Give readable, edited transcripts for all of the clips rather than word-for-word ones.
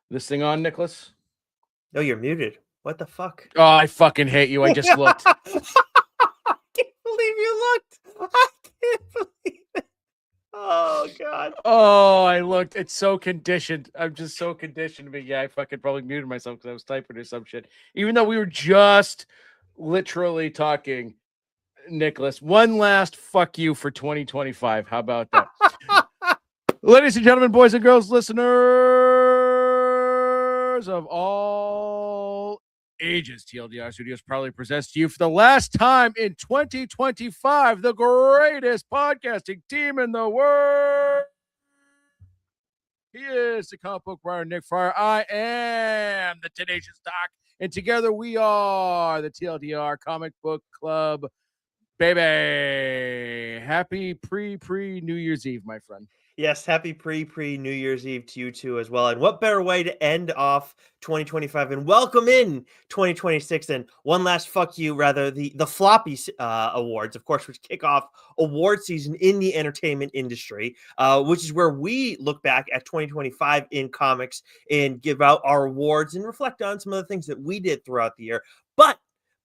This thing on, Nicholas? No, you're muted. What the fuck? Oh, I fucking hate you. I just looked. I can't believe you looked. I can't believe it. Oh, God. Oh, I looked. It's so conditioned. I'm just so conditioned. But yeah, I fucking probably muted myself because I was typing or some shit. Even though we were just literally talking, Nicholas. One last fuck you for 2025. How about that? Ladies and gentlemen, boys and girls, listeners of all ages, TLDR Studios proudly presents to you for the last time in 2025 the greatest podcasting team in the world. He is the comic book writer, Nick Friar. I am the tenacious Doc, and together we are the TLDR Comic Book Club. Baby, happy pre New Year's Eve, my friend. Yes, happy pre New Year's Eve to you too as well. And what better way to end off 2025 and welcome in 2026 and one last fuck you, rather the Floppies awards, of course, which kick off award season in the entertainment industry, which is where we look back at 2025 in comics and give out our awards and reflect on some of the things that we did throughout the year. But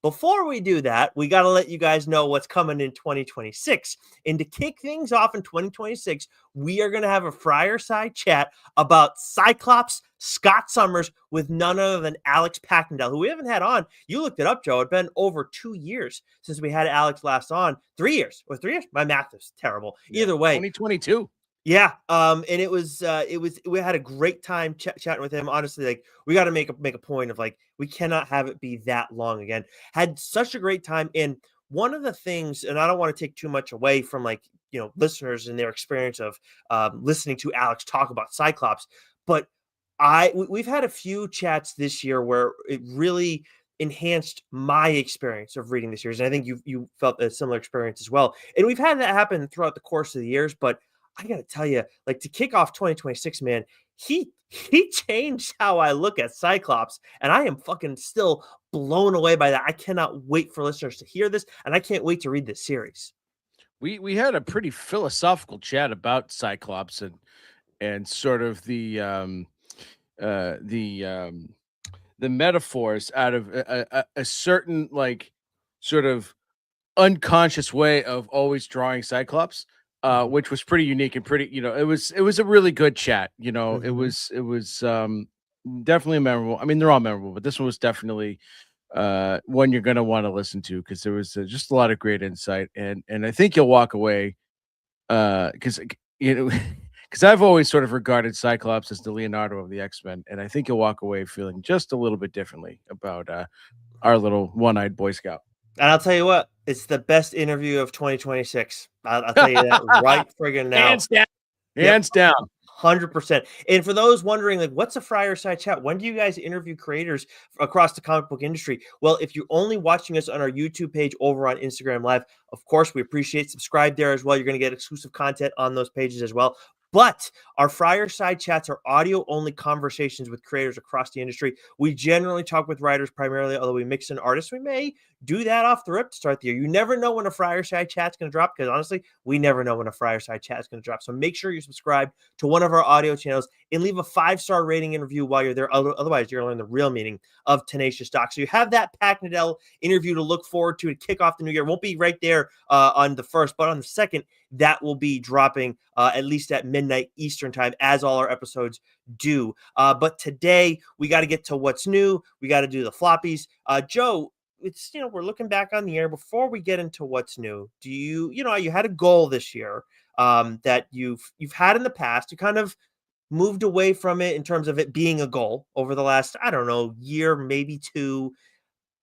before we do that, we got to let you guys know what's coming in 2026. And to kick things off in 2026, we are going to have a fireside chat about Cyclops Scott Summers with none other than Alex Packendale, who we haven't had on. You looked it up, Joe. It's been over 2 years since we had Alex last on. 3 years. Or 3 years? My math is terrible. Either way. 2022. Yeah, and it was we had a great time chatting with him. Honestly, like we got to make a point of like we cannot have it be that long again. Had such a great time, and one of the things, and I don't want to take too much away from like listeners and their experience of listening to Alex talk about Cyclops, but we've had a few chats this year where it really enhanced my experience of reading the series, and I think you felt a similar experience as well. And we've had that happen throughout the course of the years, but I gotta tell you, like to kick off 2026, man, he changed how I look at Cyclops, and I am fucking still blown away by that. I cannot wait for listeners to hear this, and I can't wait to read this series. We had a pretty philosophical chat about Cyclops and sort of the metaphors out of a certain like sort of unconscious way of always drawing Cyclops. Which was pretty unique and pretty, it was a really good chat. It was definitely memorable. I mean, they're all memorable, but this one was definitely one you're going to want to listen to because there was just a lot of great insight, and I think you'll walk away because because I've always sort of regarded Cyclops as the Leonardo of the X-Men, and I think you'll walk away feeling just a little bit differently about our little one-eyed Boy Scout. And I'll tell you what, it's the best interview of 2026. I'll tell you that right friggin' now. Hands down. Hands down. 100%. And for those wondering, like, what's a fireside chat? When do you guys interview creators across the comic book industry? Well, if you're only watching us on our YouTube page over on Instagram Live, of course, we appreciate subscribe there as well. You're going to get exclusive content on those pages as well. But our fireside chats are audio-only conversations with creators across the industry. We generally talk with writers primarily, although we mix in artists. We may do that off the rip to start the year. You never know when a fireside chat's going to drop because, honestly, we never know when a fireside chat is going to drop. So make sure you subscribe to one of our audio channels and leave a 5-star rating and review while you're there. Otherwise, you're going to learn the real meaning of Tenacious Doc. So you have that Packendale interview to look forward to kick off the new year. It won't be right there on the 1st, but on the 2nd, that will be dropping at least at midnight Eastern time, as all our episodes do. But today, we got to get to what's new. We got to do the Floppies. Joe, it's, we're looking back on the year. Before we get into what's new, do you had a goal this year that you've had in the past. You kind of moved away from it in terms of it being a goal over the last, I don't know, year, maybe 2.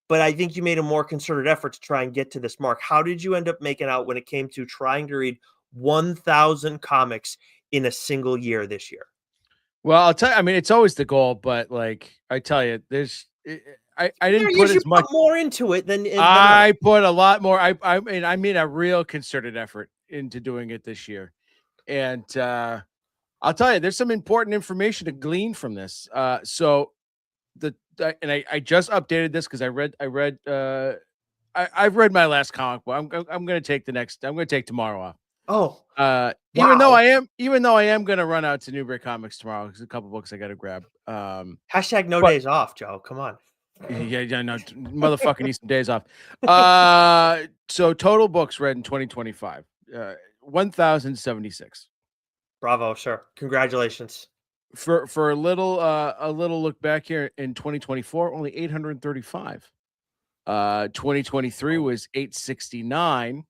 But I think you made a more concerted effort to try and get to this mark. How did you end up making out when it came to trying to read 1,000 comics in a single year this year? Well, I'll tell you, I mean, it's always the goal, but like I tell you, I didn't put as much more into it than I put a lot more. I mean, I made a real concerted effort into doing it this year. And I'll tell you, there's some important information to glean from this. So I just updated this because I've read my last comic book. I'm going to take I'm going to take tomorrow off. Oh, Even though wow. I am gonna run out to Newbury Comics tomorrow. There's a couple books I gotta grab. Hashtag no But days off, Joe. Come on. yeah, no, motherfucker needs some days off. So total books read in 2025, 1,076. Bravo, sir. Congratulations. For a little look back here in 2024, only 835. 2023 was 869.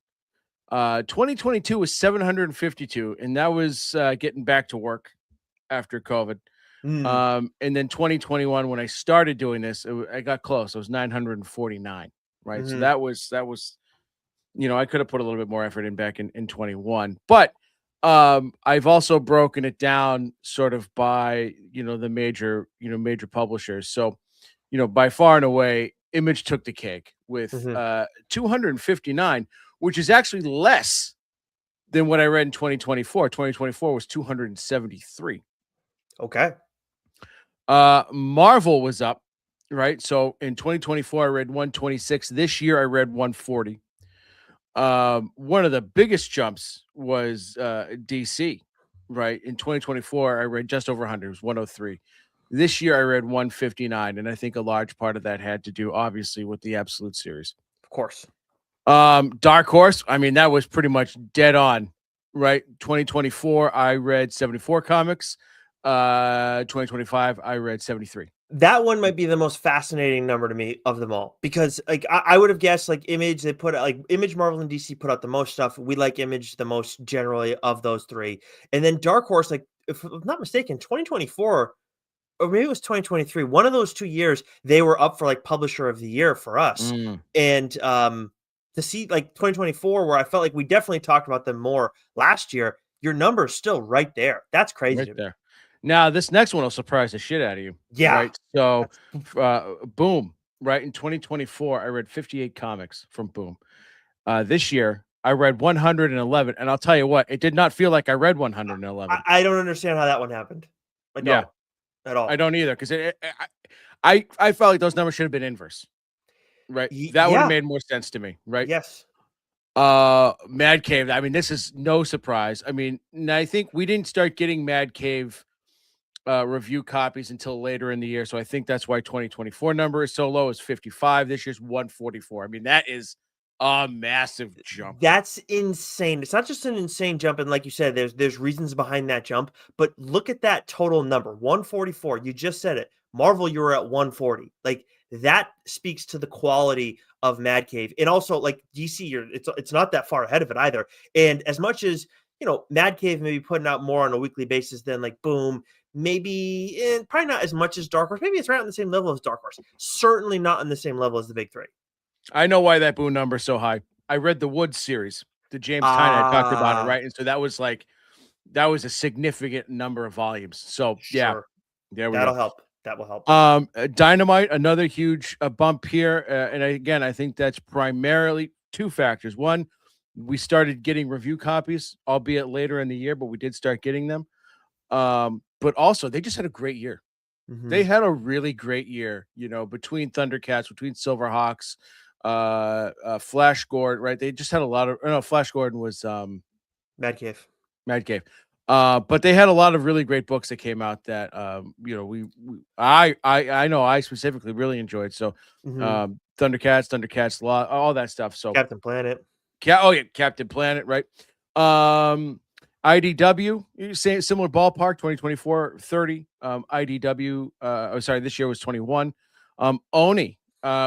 2022 was 752, and that was getting back to work after COVID. Mm, And then 2021, when I started doing this, I got close. It was 949. Right. So mhm, that was, I could have put a little bit more effort in back in 21. But I've also broken it down sort of by, the major publishers. So, by far and away, Image took the cake with mhm. 259, which is actually less than what I read in 2024. 2024 was 273. Okay. Marvel was up, right? So in 2024, I read 126. This year, I read 140. One of the biggest jumps was DC, right? In 2024, I read just over 100. It was 103. This year, I read 159, and I think a large part of that had to do, obviously, with the Absolute series. Of course. Dark Horse, I mean, that was pretty much dead on, right? 2024, I read 74 comics. 2025, I read 73. That one might be the most fascinating number to me of them all because, like, I would have guessed like Image. They put out like Image, Marvel, and DC put out the most stuff. We like Image the most generally of those three, and then Dark Horse. Like, if I'm not mistaken, 2024 or maybe it was 2023. One of those 2 years, they were up for like Publisher of the Year for us, Mm, and to see like 2024, where I felt like we definitely talked about them more last year. Your number is still right there. That's crazy right to me. there. Now, this next one will surprise the shit out of you, Yeah, right? So, that's Boom, right? In 2024, I read 58 comics from Boom. This year, I read 111. And I'll tell you what, it did not feel like I read I 111. I don't understand how that one happened. I Yeah, don't at I all. don't either because I felt like those numbers should have been inverse, right? That would have Yeah, made more sense to me, right? yes. Mad Cave. I mean, this is no surprise. I mean, and I think we didn't start getting Mad Cave review copies until later in the year. So I think that's why 2024 number is so low. It's 55. This year's 144. I mean, that is a massive jump. That's insane. It's not just an insane jump, and like you said, there's reasons behind that jump, but look at that total number, 144. You just said it. Marvel, you were at 140. Like that speaks to the quality of Mad Cave. And also like DC, it's not that far ahead of it either. And as much as Mad Cave may be putting out more on a weekly basis than like Boom, maybe probably not as much as Dark Horse. Maybe it's right on the same level as Dark Horse. Certainly not on the same level as the big three. I know why that Boone number is so high. I read the Woods series, the James Tynion. I talked about it, Ah, right? And so that was like that was a significant number of volumes. So yeah, sure. there we That'll go. help. That will help. Dynamite, another huge bump here, and again, I think that's primarily two factors. One, we started getting review copies, albeit later in the year, but we did start getting them. But also, they just had a great year. They Mhm. had a really great year, between Thundercats, between Silverhawks, Flash Gordon, right? They just had a lot of. No, Flash Gordon was Mad Cave. Mad Cave. But they had a lot of really great books that came out that I know I specifically really enjoyed. So Mhm. Thundercats, all that stuff. So Captain Planet. oh yeah, Captain Planet, right? IDW, you say similar ballpark, 2024, 30. IDW, sorry, this year was 21. Oni,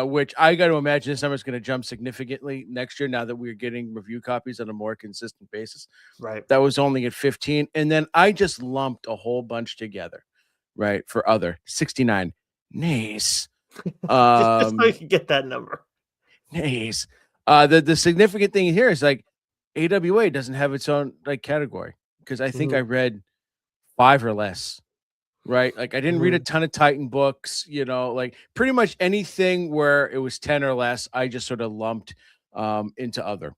which I got to imagine this number is going to jump significantly next year now that we're getting review copies on a more consistent basis. Right. That was only at 15. And then I just lumped a whole bunch together, right? For other 69. Nice. Just so you Um, can get that number. nice. The significant thing here is like AWA doesn't have its own like category because I think I Mhm. read 5 or less, right? Like I didn't read a Mhm. ton of Titan books, like pretty much anything where it was 10 or less, I just sort of lumped into other.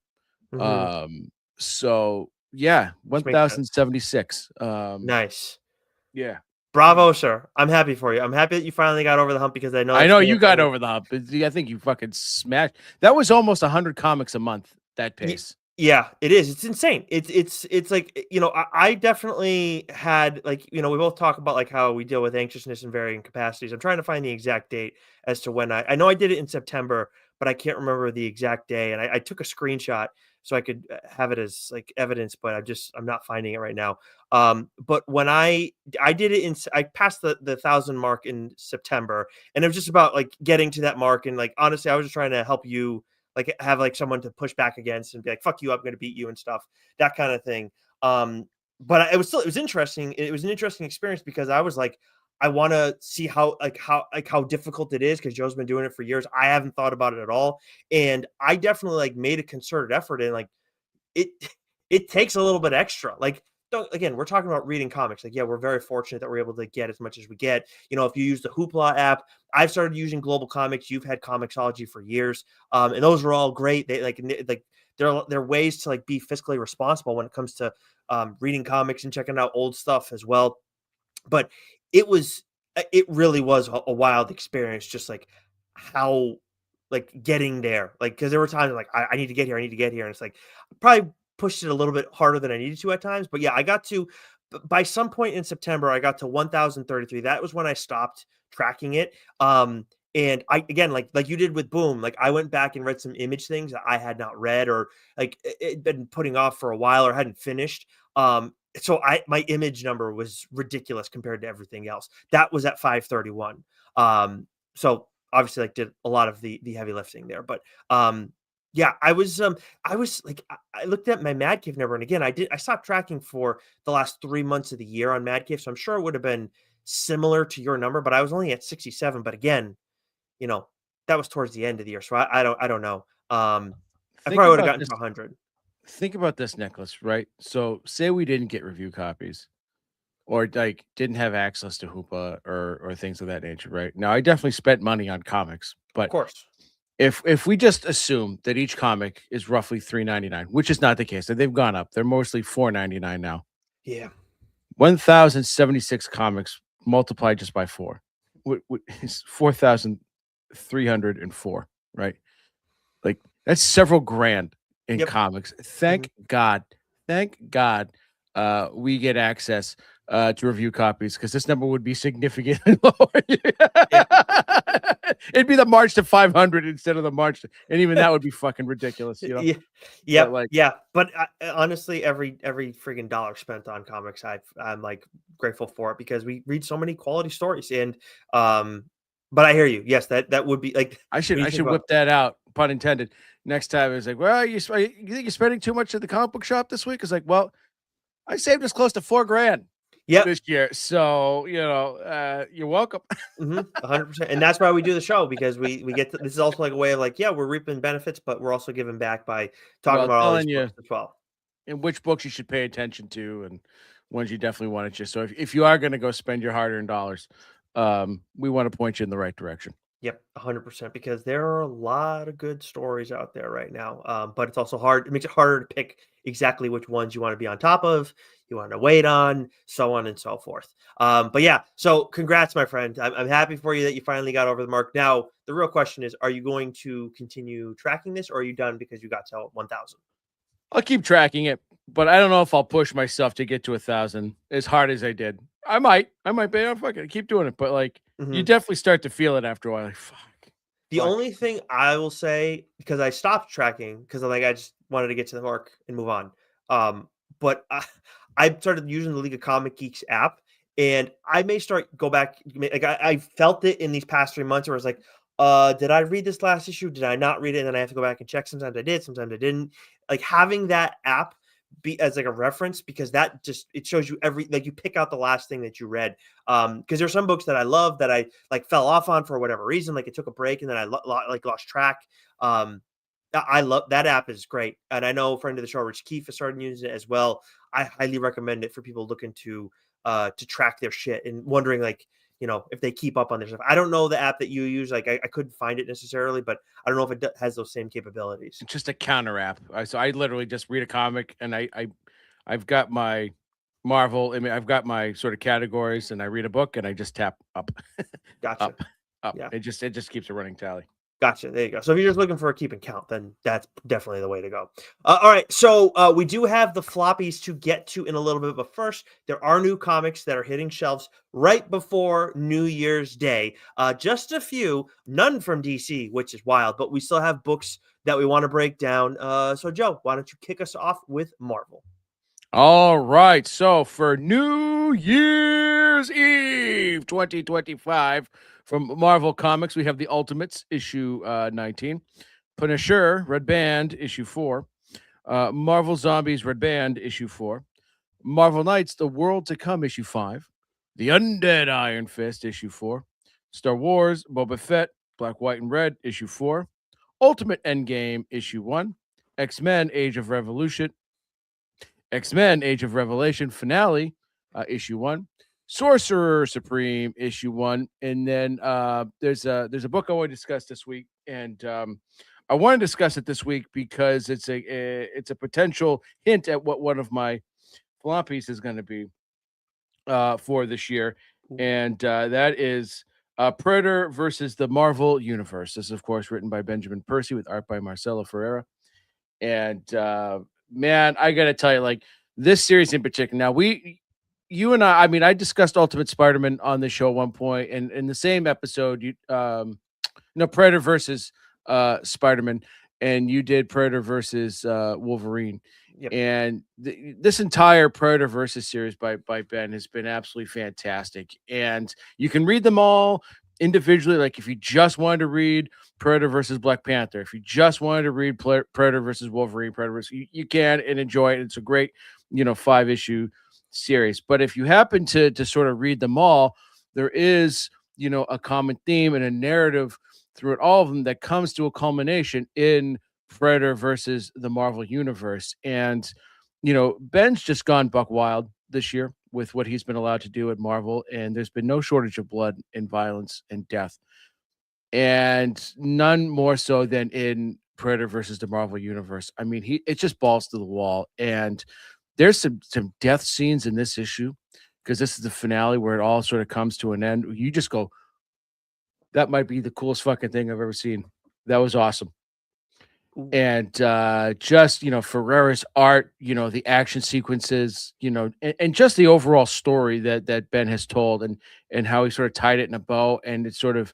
Mhm. So yeah, Which makes sense. 1076. Nice. Yeah. Bravo, sir. I'm happy for you. I'm happy that you finally got over the hump because I know I it's know been you a got thing. over the hump. I think you fucking smashed. That was almost 100 comics a month, that Ye pace. Yeah, it is. It's insane. It's like, I definitely had, like, we both talk about like how we deal with anxiousness in varying capacities. I'm trying to find the exact date as to when I know I did it in September, but I can't remember the exact day. And I took a screenshot so I could have it as like evidence, but I'm not finding it right now. But when I did it I passed the 1,000 mark in September, and it was just about like getting to that mark. And like honestly, I was just trying to help you, like have like someone to push back against and be like, "Fuck you, I'm going to beat you" and stuff, that kind of thing. But it was interesting. It was an interesting experience because I was like, I want to see how difficult it is because Joe's been doing it for years. I haven't thought about it at all, and I definitely like made a concerted effort, and like it it takes a little bit extra. Like, don't, again, we're talking about reading comics. Like, yeah, we're very fortunate that we're able to get as much as we get. If you use the Hoopla app, I've started using Global Comics. You've had Comixology for years, and those are all great. They like they're ways to like be fiscally responsible when it comes to reading comics and checking out old stuff as well. But it was it really was a wild experience, just like how like getting there, like because there were times like I need to get here, I need to get here, and it's like probably pushed it a little bit harder than I needed to at times. But yeah, I got to by some point in September, I got to 1,033. That was when I stopped tracking it. And I, again, like you did with Boom, like I went back and read some image things that I had not read, or like it been putting off for a while or hadn't finished. So my image number was ridiculous compared to everything else. That was at 531. So obviously like did a lot of the heavy lifting there. But yeah, I was like I looked at my Mad Cave number, and again I stopped tracking for the last 3 months of the year on Mad Cave. So I'm sure it would have been similar to your number, but I was only at 67. But again, you know, that was towards the end of the year. So I don't know. I Think probably would have about gotten this. to 100. Think about this, Nicholas. Right. So, say we didn't get review copies, or like didn't have access to Hoopa or things of that nature. Right. Now, I definitely spent money on comics, Of but course. if we just assume that each comic is roughly 3.99, which is not the case, that they've gone up, they're mostly 4.99 now. Yeah. 1,076 comics multiplied just by four, is 4,304. Right, like that's several grand in Yep. comics. Mhm. Thank God, we get access to review copies because this number would be significantly lower. Yeah. It'd be the march to 500 instead of the march, and even that would be fucking ridiculous, you know. Yeah. But Yep. like, Yeah. But honestly, every freaking dollar spent on comics, I'm like grateful for it because we read so many quality stories. And but I hear you. Yes, that would be like when you I think should about. whip that out, pun intended. Next time it's like, well, you think you're spending too much at the comic book shop this week? It's like, well, I saved us close to 4 grand Yep. this year, so you're welcome. 100%. And that's why we do the show, because we get this is also like a way of like, yeah, we're reaping benefits, but we're also giving back by talking Well, about all these telling you books as well. in which books you should pay attention to and ones you definitely want to just. So if you are going to go spend your hard-earned dollars, we want to point you in the right direction. Yep, 100%, because there are a lot of good stories out there right now. But it's also hard. It makes it harder to pick exactly which ones you want to be on top of, you want to wait on, so on and so forth. But yeah, so congrats, my friend. I'm happy for you that you finally got over the mark. Now, the real question is, are you going to continue tracking this, or are you done because you got to 1,000? I'll keep tracking it, but I don't know if I'll push myself to get to 1,000 as hard as I did. I might be. Oh, fuck it, keep doing it. But like, you Mhm. definitely start to feel it after a while. Like, The fuck. only thing I will say, because I stopped tracking because I just wanted to get to the mark and move on. But I started using the League of Comic Geeks app, and I may start go back. Like I felt it in these past 3 months, where I was like, did I read this last issue? Did I not read it? And then I have to go back and check. Sometimes I did, sometimes I didn't. Like having that app be as like a reference, because that just it shows you every, like you pick out the last thing that you read. Because there's some books that I love that I like fell off on for whatever reason, like it took a break and then I like lost track. um I love that app, is great, and I know a friend of the show, Rich Keefe, has started using it as well. I highly recommend it for people looking to track their shit and wondering, like, if they keep up on their stuff. I don't know the app that you use, like I couldn't find it necessarily, but I don't know if it has those same capabilities. It's just a counter app. So I literally just read a comic, and I've got my Marvel. I mean, I've got my sort of categories, and I read a book, and I just tap up, Gotcha. up, up. Yeah. It just keeps a running tally. Gotcha. There you go. So if you're just looking for a keep and count, then that's definitely the way to go. All right. So we do have the floppies to get to in a little bit, but first, there are new comics that are hitting shelves right before New Year's Day. Just a few, none from DC, which is wild, but we still have books that we want to break down. So Joe, why don't you kick us off with Marvel? All right. So for New Year's Eve 2025 from Marvel Comics, we have the Ultimates issue 19, Punisher Red Band issue 4, Marvel Zombies Red Band issue 4, Marvel Knights The World to Come issue 5, The Undead Iron Fist issue 4, Star Wars Boba Fett Black, White, and Red issue 4, Ultimate Endgame issue 1, X-Men Age of Revolution, X-Men Age of Revelation finale, issue 1, Sorcerer Supreme issue 1, and then there's a book I want to discuss this week, and I want to discuss it this week because it's a potential hint at what one of my floppies is going to be for this year, and that is Predator versus the Marvel Universe. This is, of course, written by Benjamin Percy with art by Marcelo Ferreira, and man, I gotta tell you, like this series in particular. Now, you and I mean, I discussed Ultimate Spider-Man on the show at one point, and in the same episode, Predator versus Spider-Man, and you did Predator versus Wolverine. Yep. And this entire Predator versus series by Ben has been absolutely fantastic. And you can read them all individually. Like if you just wanted to read Predator versus Black Panther, if you just wanted to read Predator versus Wolverine, Predator versus, you can and enjoy it. It's a great, 5-issue series. But if you happen to sort of read them all, there is, a common theme and a narrative throughout all of them that comes to a culmination in Predator versus the Marvel Universe. And, Ben's just gone buck wild this year with what he's been allowed to do at Marvel. And there's been no shortage of blood and violence and death. And none more so than in Predator versus the Marvel Universe. I mean, it's just balls to the wall. And there's some death scenes in this issue because this is the finale where it all sort of comes to an end. You just go, that might be the coolest fucking thing I've ever seen. That was awesome. And just Ferreira's art, the action sequences, and just the overall story that Ben has told, and how he sort of tied it in a bow, and it's sort of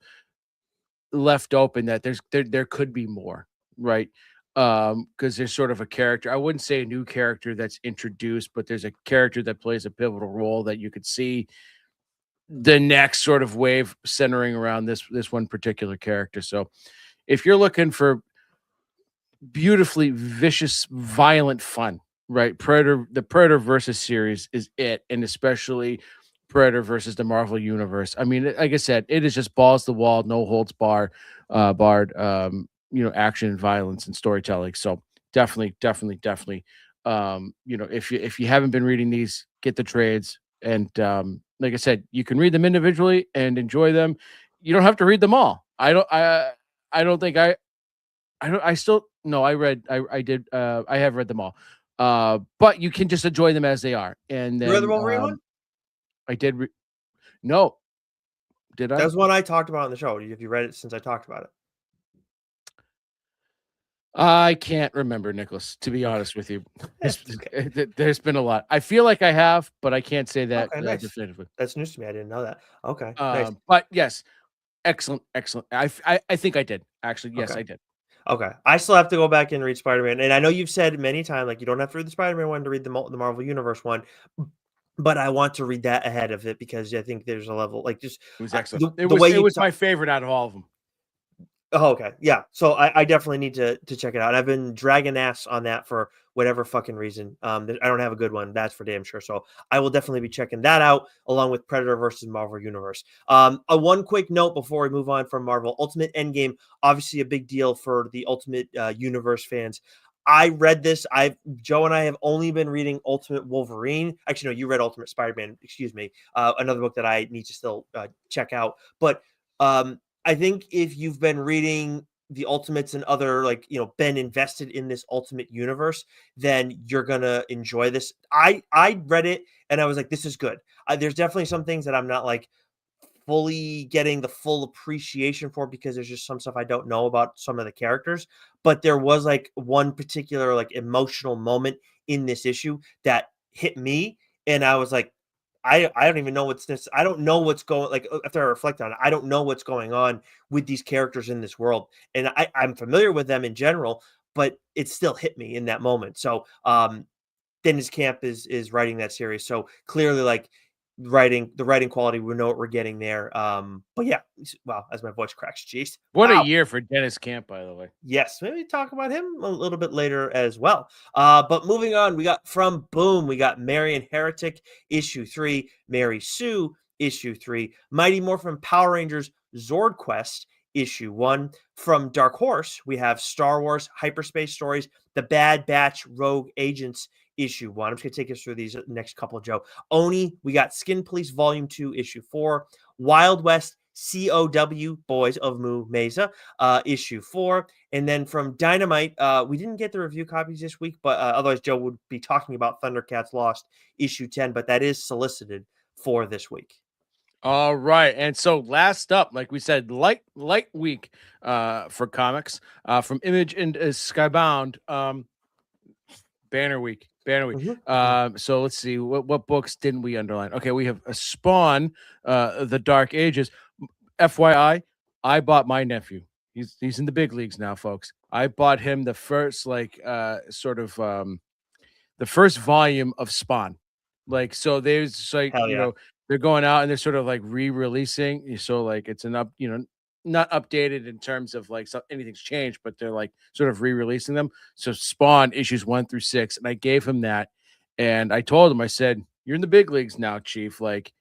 left open that there could be more, right? Because there's sort of a character, I wouldn't say a new character that's introduced, but there's a character that plays a pivotal role that you could see the next sort of wave centering around this one particular character. So if you're looking for beautifully vicious, violent fun, right? The Predator versus series is it, and especially Predator versus the Marvel Universe. I mean, like I said, it is just balls to the wall, no holds barred, action and violence and storytelling. So definitely. If you haven't been reading these, get the trades. And like I said, you can read them individually and enjoy them. You don't have to read them all. I don't think I still no, I have read them all. But you can just enjoy them as they are. And then You read the Wolverine one? I did no. Did I? That was one I talked about on the show. Have you read it since I talked about it? I can't remember, Nicholas, to be honest with you. Okay. There's been a lot. I feel like I have, but I can't say that nice. definitively. That's news to me. I didn't know that. Okay. Nice. But yes, excellent. I think I did. Actually, yes, I did. Okay. I still have to go back and read Spider-Man. And I know you've said many times, like, you don't have to read the Spider-Man one to read the Marvel Universe one. But I want to read that ahead of it because I think there's a level, like, just it was excellent. It was my favorite out of all of them. Oh, okay. Yeah. So I definitely need to check it out. I've been dragging ass on that for whatever fucking reason. I don't have a good one. That's for damn sure. So I will definitely be checking that out along with Predator versus Marvel Universe. One quick note before we move on from Marvel. Ultimate Endgame, obviously a big deal for the Ultimate Universe fans. I read this. Joe and I have only been reading Ultimate Wolverine. Actually, no, you read Ultimate Spider-Man. Excuse me. Another book that I need to still check out. But I think if you've been reading the Ultimates and other, like, been invested in this Ultimate Universe, then you're gonna enjoy this. I read it and I was like, this is good. There's definitely some things that I'm not like fully getting the full appreciation for it because there's just some stuff I don't know about some of the characters. But there was like one particular like emotional moment in this issue that hit me, and I was like, I don't even know what's this. I don't know what's going like after I reflect on it, I don't know what's going on with these characters in this world. And I'm familiar with them in general, but it still hit me in that moment. So Dennis Camp is writing that series. So clearly like the writing quality, we know what we're getting there. But yeah, wow, as my voice cracks, jeez. What a Wow. year for Dennis Camp, by the way. Yes, maybe talk about him a little bit later as well. But moving on, we got from Boom, we got Marion Heretic, issue 3, Mary Sue, issue 3, Mighty Morphin Power Rangers Zord Quest, issue 1. From Dark Horse, we have Star Wars Hyperspace Stories, The Bad Batch Rogue Agents, issue 1. I'm just going to take us through these next couple, Joe. Oni, we got Skin Police Volume 2, issue 4, Wild West COW Boys of Mu Mesa, issue 4. And then from Dynamite, we didn't get the review copies this week, but otherwise Joe would be talking about Thundercats Lost, issue 10, but that is solicited for this week. All right. And so last up, like we said, light week for comics from Image and Skybound. Banner week. So let's see what books didn't we underline? Okay, we have a Spawn, the Dark Ages. FYI, I bought my nephew. He's in the big leagues now, folks. I bought him the first the first volume of Spawn. Like, so there's like, Hell yeah. they're going out and they're sort of like re-releasing. So like it's not updated in terms of like anything's changed, but they're like sort of re-releasing them. So Spawn issues 1 through 6, and I gave him that, and I told him, I said, "You're in the big leagues now, Chief. Like,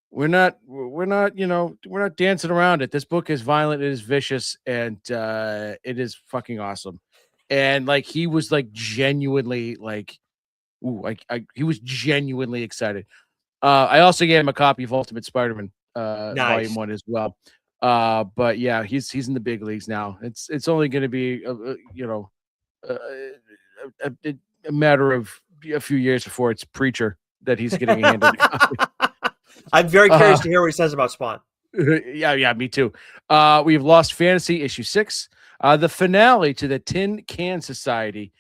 we're not dancing around it. This book is violent, it is vicious, and it is fucking awesome." And like he was like genuinely like, ooh, he was genuinely excited. I also gave him a copy of Ultimate Spider-Man Nice. Volume 1 as well. But yeah, he's in the big leagues now. It's only going to be uh, a matter of a few years before it's Preacher that he's getting a hand in. I'm very curious to hear what he says about Spawn. Yeah, me too. We've Lost Fantasy issue 6, the finale to the Tin Can Society,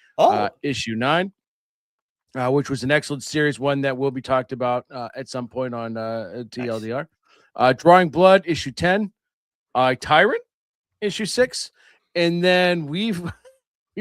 issue 9. Which was an excellent series, one that will be talked about at some point on TLDR. Nice. Drawing Blood, issue 10. Tyrant, issue 6. And then we've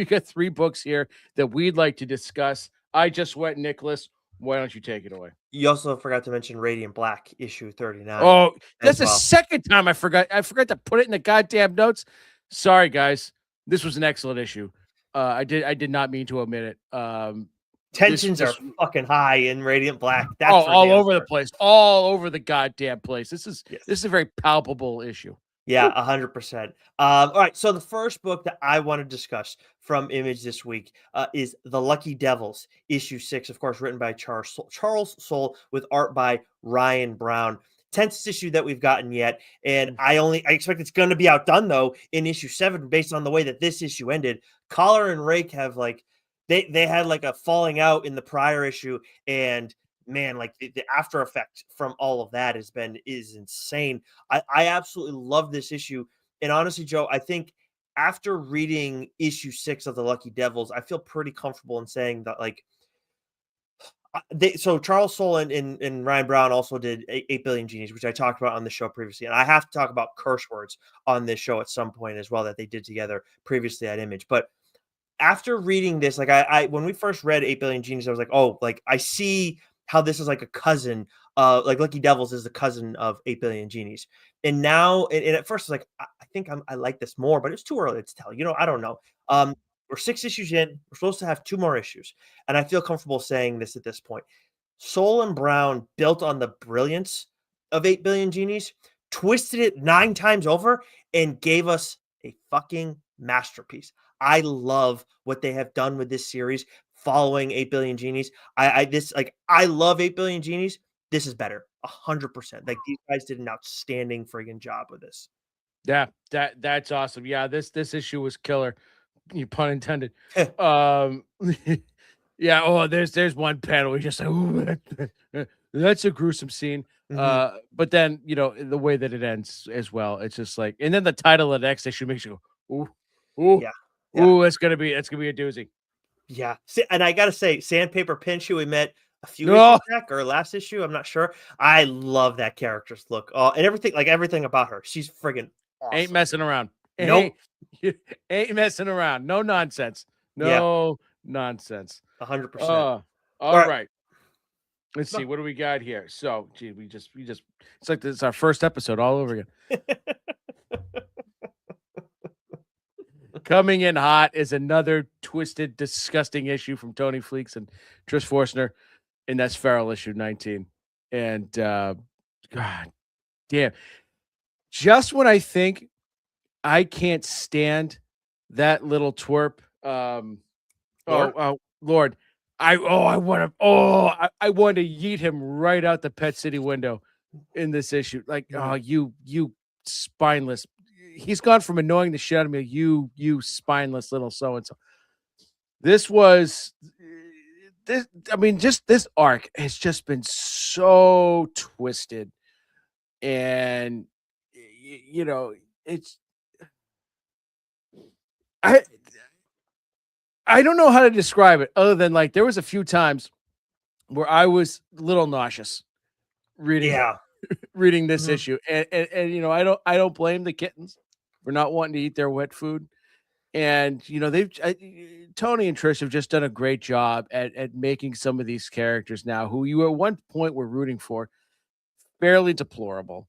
got 3 books here that we'd like to discuss. I just went, Nicholas. Why don't you take it away? You also forgot to mention Radiant Black, issue 39. Oh, that's the second time I forgot. I forgot to put it in the goddamn notes. Sorry, guys. This was an excellent issue. I did not mean to omit it. Tensions are fucking high in Radiant Black. That's all over the place, all over the goddamn place. This is a very palpable issue. Yeah, 100%. All right, so the first book that I want to discuss from Image this week is The Lucky Devils, issue 6, of course, written by Charles Soule with art by Ryan Brown. 10th issue that we've gotten yet, and I expect it's going to be outdone though in issue 7 based on the way that this issue ended. Collar and Rake have like they had like a falling out in the prior issue, and man, like the after effect from all of that is insane. I absolutely love this issue, and honestly, Joe, I think after reading issue 6 of the Lucky Devils, I feel pretty comfortable in saying that like so Charles Soule and Ryan Brown also did 8 Billion Genies, which I talked about on the show previously, and I have to talk about curse words on this show at some point as well that they did together previously at Image, but after reading this, like I when we first read 8 Billion Genies, I was like, oh, like I see how this is like a cousin, like Lucky Devils is the cousin of 8 Billion Genies. And now, and at first, I was like, I think I like this more, but it's too early to tell. I don't know. We're 6 issues in. We're supposed to have 2 more issues, and I feel comfortable saying this at this point. Soule and Brown built on the brilliance of 8 Billion Genies, twisted it 9 times over, and gave us a fucking masterpiece. I love what they have done with this series following 8 Billion Genies. I love 8 Billion Genies. This is better. 100%. Like these guys did an outstanding friggin' job with this. Yeah, that's awesome. Yeah, this issue was killer. You pun intended. Yeah, there's one panel where you're just like, ooh, That's a gruesome scene. Mhm. But then, you know, the way that it ends as well, it's just like, and then the title of the next issue makes you go, ooh, ooh, Yeah. Yeah. ooh, it's gonna be a doozy. Yeah. And I gotta say, Sandpaper Pinch, who we met a few issues No, back or last issue, I'm not sure. I love that character's look. And everything, like everything about her. She's friggin' ain't awesome. messing around. Nope. Ain't ain't messing around. No nonsense. Yeah, No nonsense. 100%. Uh, All all right. right. Let's see. No. What do we got here? So, gee, we just. It's like this is our first episode all over again. Coming in hot is another twisted, disgusting issue from Tony Fleeks and Trish Forstner, and that's Feral issue 19. And God damn, just when I think I can't stand that little twerp, Lord? Lord, I want to yeet him right out the Pet City window in this issue. Like, oh, Mhm. you spineless. He's gone from annoying the shit out of me. You spineless little so and so. This was this. I mean, just this arc has just been so twisted, and you know, it's I I don't know how to describe it other than like there was a few times where I was a little nauseous reading Yeah. reading this Mhm. issue, and you know, I don't blame the kittens for not wanting to eat their wet food. And you know, Tony and Trish have just done a great job at making some of these characters now who you at one point were rooting for fairly deplorable.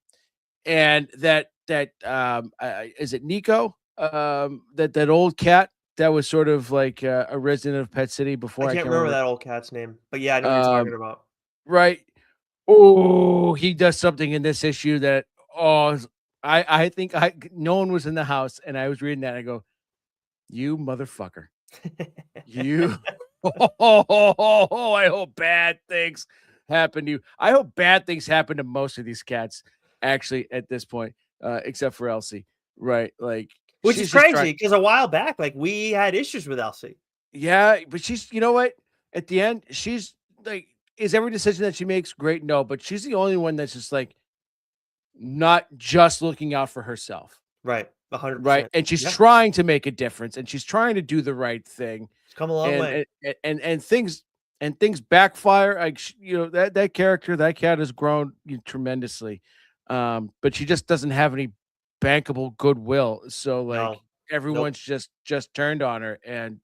And is it Nico? That old cat that was sort of like a resident of Pet City I before. I can't can't remember remember. that old cat's name, but yeah, I know what you're talking about. Right. Oh, he does something in this issue that oh, I think I no one was in the house and I was reading that and I go, "You motherfucker. You I hope bad things happen to you. I hope bad things happen to most of these cats actually at this point, except for Elsie, right? Like Which is she's just trying crazy because a while back, like, we had issues with Elsie. yeah, but she's you know what? At the end, she's like, is every decision that she makes great? No, but she's the only one that's just like not just looking out for herself, Right, right? 100%. And she's Yeah, trying to make a difference and she's trying to do the right thing. it's come a long And way. things backfire. Like you know that character, that cat has grown tremendously, but she just doesn't have any bankable goodwill. So like No. Nope. everyone's just turned on her, and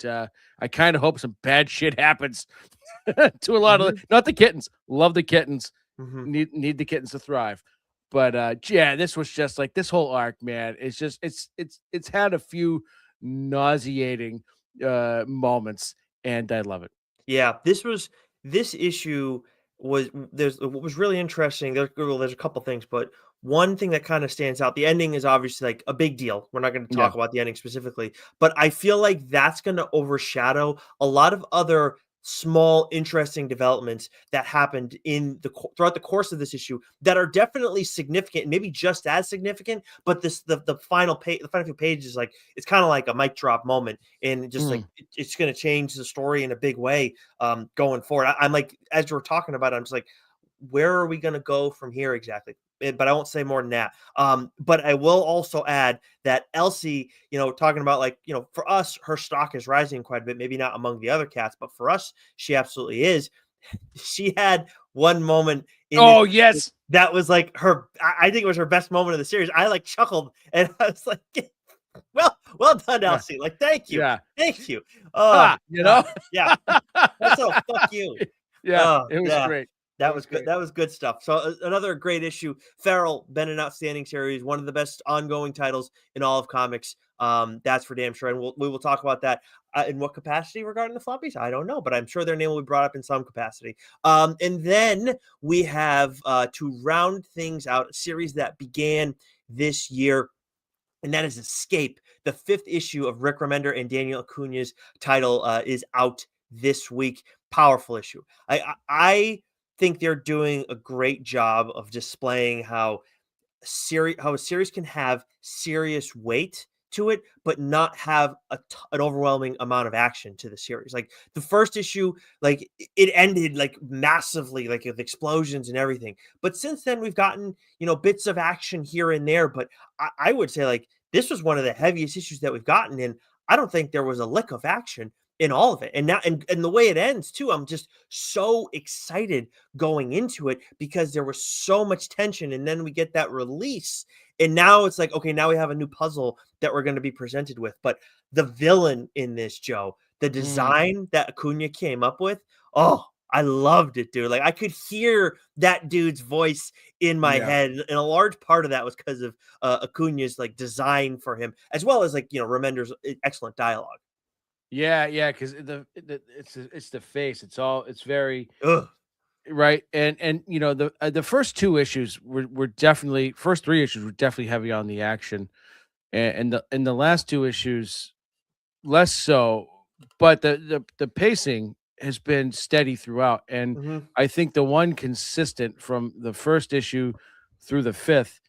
I kind of hope some bad shit happens to a lot of Mhm, not the kittens. Love the kittens. mhm. Need the kittens to thrive. But yeah, this was just like this whole arc, man. It's just it's had a few nauseating moments, and I love it. Yeah, this issue was there's what was really interesting, there's a couple things, but one thing that kinda stands out, the ending is obviously, like, a big deal. We're not gonna Yeah. talk about the ending specifically, but I feel like that's gonna overshadow a lot of other small, interesting developments that happened in throughout the course of this issue that are definitely significant, maybe just as significant, but the final few pages, like, it's kinda like a mic drop moment, and just, like, Mm. it's gonna change the story in a big way, going forward. I'm like, as you were talking about it, I'm just like, where are we going to go from here exactly? But I won't say more than that. But I will also add that Elsie, talking about, like, for us, her stock is rising quite a bit. Maybe not among the other cats, but for us, she absolutely is. She had one moment in this Oh, yes. that was like her. I think it was her best moment of the series. I like chuckled and I was like, well done, Yeah. Elsie. Like, thank you, Yeah. thank you. Oh Ha, you know? God, yeah. Also, fuck you. Yeah, Oh, it was yeah. great. It That was was good. great. That was good stuff. So another great issue. Feral, been an outstanding series, one of the best ongoing titles in all of comics. That's for damn sure. And we will talk about that in what capacity regarding the floppies. I don't know, but I'm sure their name will be brought up in some capacity. And then we have to round things out a series that began this year, and that is Escape. The fifth issue of Rick Remender and Daniel Acuna's title is out this week. Powerful issue. I think they're doing a great job of displaying how a series can have serious weight to it, but not have an overwhelming amount of action to the series. Like the first issue, like it ended like massively, like with explosions and everything. But since then, we've gotten, bits of action here and there. But I would say like this was one of the heaviest issues that we've gotten, and I don't think there was a lick of action in all of it. And now, and the way it ends too, I'm just so excited going into it because there was so much tension, and then we get that release, and now it's like, okay, now we have a new puzzle that we're going to be presented with. But the villain in this, Joe, the design that Acuna came up with, oh, I loved it, dude. Like I could hear that dude's voice in my Yeah. head, and a large part of that was because of Acuna's like design for him, as well as like Remender's excellent dialogue. Yeah, because it's the face. It's very Ugh. right. And the first two issues were definitely first three issues were definitely heavy on the action, and the last two issues less so. But the pacing has been steady throughout, and Mhm. I think the one consistent from the first issue through the fifth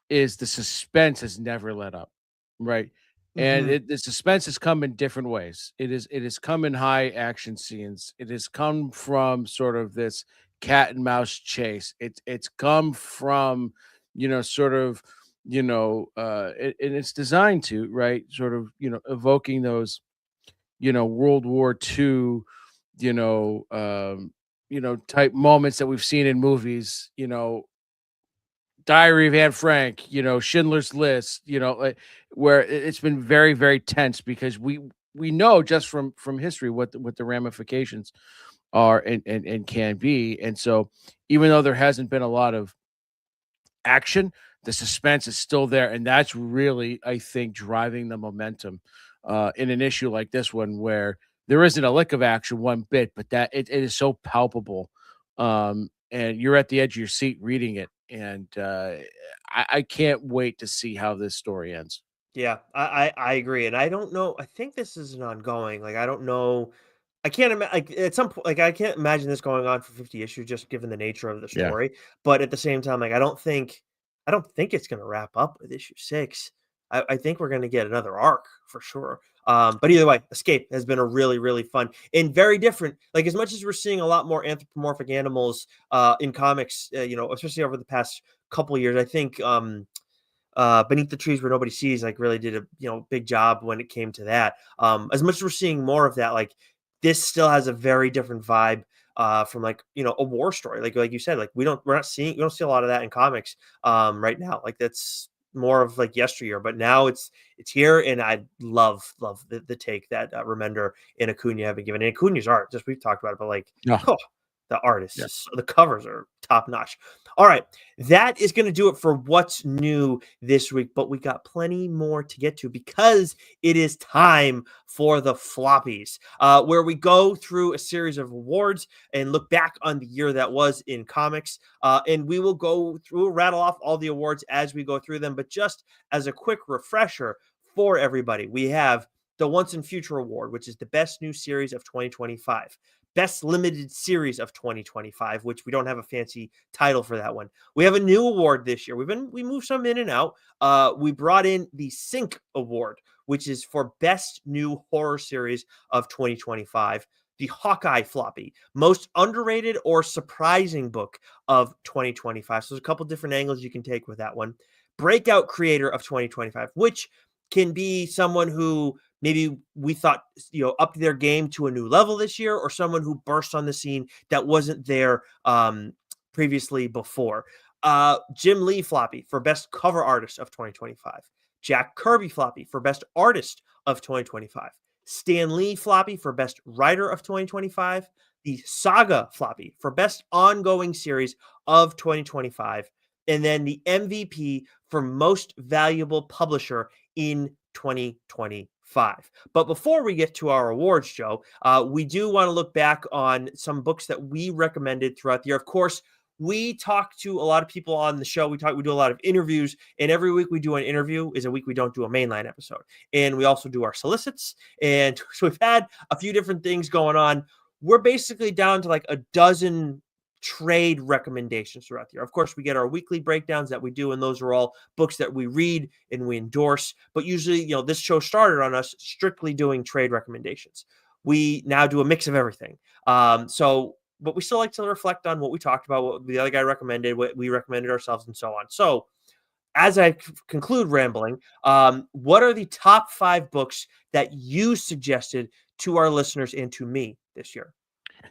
is the suspense has never let up, right? And Mhm. the suspense has come in different ways. It has come in high action scenes. It has come from sort of this cat and mouse chase. It's come from sort of and it's designed to right sort of evoking those World War II type moments that we've seen in movies. Diary of Anne Frank, Schindler's List, like, where it's been very, very tense because we know just from history what the ramifications are and can be. And so even though there hasn't been a lot of action, the suspense is still there. And that's really, I think, driving the momentum in an issue like this one where there isn't a lick of action one bit, but that it is so palpable. And you're at the edge of your seat reading it. And I can't wait to see how this story ends. Yeah, I agree, and I don't know. I think this is an ongoing. Like I don't know. I can't imagine like at some point. Like I can't imagine this going on for 50 issues, just given the nature of the Yeah. story. But at the same time, like I don't think it's going to wrap up with issue 6. I think we're going to get another arc for sure. But either way, Escape has been a really, really fun and very different. Like as much as we're seeing a lot more anthropomorphic animals in comics, especially over the past couple years, I think Beneath the Trees Where Nobody Sees like really did a big job when it came to that. As much as we're seeing more of that, like this still has a very different vibe from like a war story. Like you said, like we don't see a lot of that in comics right now. Like that's more of like yesteryear, but now it's here, and I love the take that Remender and Acuna have been given. And Acuna's art, just we've talked about it, but like Oh, oh, the artists, yeah. just the covers are top notch. All right, that is going to do it for what's new this week, but we got plenty more to get to because it is time for the Floppies, where we go through a series of awards and look back on the year that was in comics. And we will go through, rattle off all the awards as we go through them. But just as a quick refresher for everybody, we have the Once and Future Award, which is the best new series of 2025. Best limited series of 2025, which we don't have a fancy title for that one. We have a new award this year. We moved some in and out. We brought in the Sync Award, which is for best new horror series of 2025. The Hawkeye Floppy, most underrated or surprising book of 2025. So there's a couple different angles you can take with that one. Breakout creator of 2025, which can be someone who maybe we thought upped their game to a new level this year, or someone who burst on the scene that wasn't there previously before. Jim Lee Floppy for best cover artist of 2025. Jack Kirby Floppy for best artist of 2025. Stan Lee Floppy for best writer of 2025. The Saga Floppy for best ongoing series of 2025. And then the MVP for most valuable publisher in 2025. But before we get to our awards, Joe, we do want to look back on some books that we recommended throughout the year. Of course, we talk to a lot of people on the show. We do a lot of interviews, and every week we do an interview is a week we don't do a mainline episode. And we also do our solicits. And so we've had a few different things going on. We're basically down to like a dozen trade recommendations throughout the year. Of course, we get our weekly breakdowns that we do, and those are all books that we read and we endorse. But usually, this show started on us strictly doing trade recommendations. We now do a mix of everything. But we still like to reflect on what we talked about, what the other guy recommended, what we recommended ourselves, and so on. So, as I conclude rambling, what are the top 5 books that you suggested to our listeners and to me this year?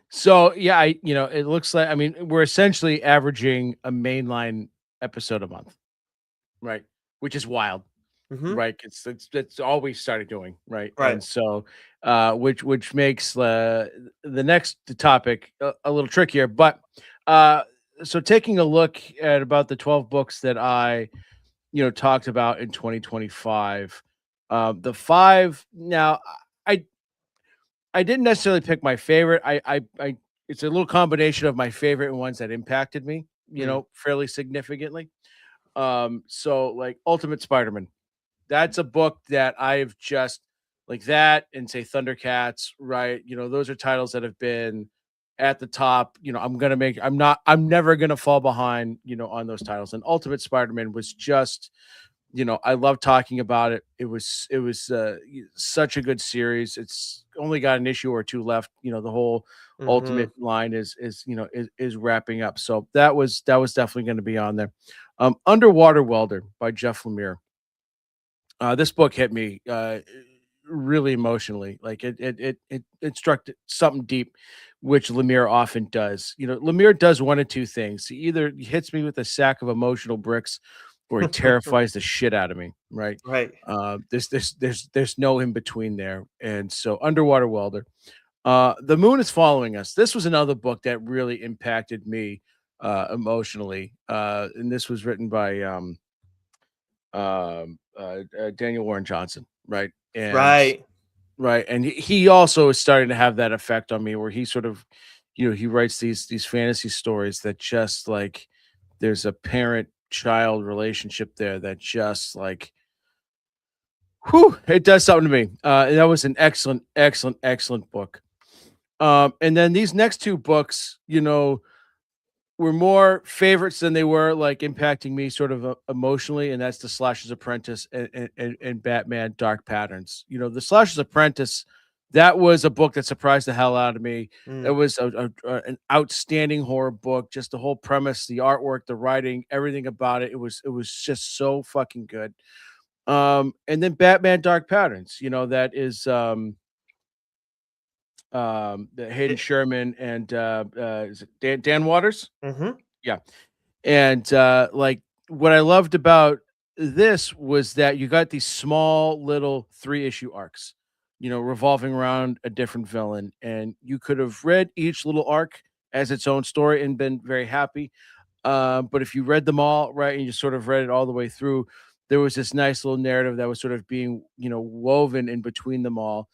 So yeah, it looks like, I mean, we're essentially averaging a mainline episode a month, right? Which is wild, Mm-hmm. right? It's all we started doing, right? Right. And so, which makes the next topic a little trickier. But so taking a look at about the 12 books that I talked about in 2025, the 5 now. I I didn't necessarily pick my favorite. I it's a little combination of my favorite and ones that impacted me, Mm. fairly significantly. So like Ultimate Spider-Man, that's a book that I've just like that and say Thundercats, right? Those are titles that have been at the top. I'm never gonna fall behind, on those titles. And Ultimate Spider-Man was just I love talking about it. It was such a good series. It's only got an issue or 2 left. The whole Mhm. Ultimate line is wrapping up. So that was definitely going to be on there. Underwater Welder by Jeff Lemire. This book hit me really emotionally. Like it struck something deep, which Lemire often does. Lemire does one of two things. He either hits me with a sack of emotional bricks, or he terrifies the shit out of me. Right. Right. There's no in between there. And so Underwater Welder. The Moon is Following Us. This was another book that really impacted me emotionally. And this was written by Daniel Warren Johnson, right? And Right. right, and he also is starting to have that effect on me, where he sort of, he writes these fantasy stories that just like there's a parent child relationship there that just like, whew, it does something to me. And that was an excellent, excellent, excellent book. And then these next 2 books, were more favorites than they were like impacting me sort of emotionally, and that's The Slasher's Apprentice and Batman Dark Patterns. The Slasher's Apprentice, that was a book that surprised the hell out of me. It Mm. was an outstanding horror book. Just the whole premise, the artwork, the writing, everything about it. It was just so fucking good. And then Batman Dark Patterns, that is the Hayden It Sherman and is it Dan Waters? Mhm. Yeah. And, like, what I loved about this was that you got these small little 3-issue arcs, revolving around a different villain, and you could have read each little arc as its own story and been very happy. But if you read them all, right, and you sort of read it all the way through, there was this nice little narrative that was sort of being, woven in between them all.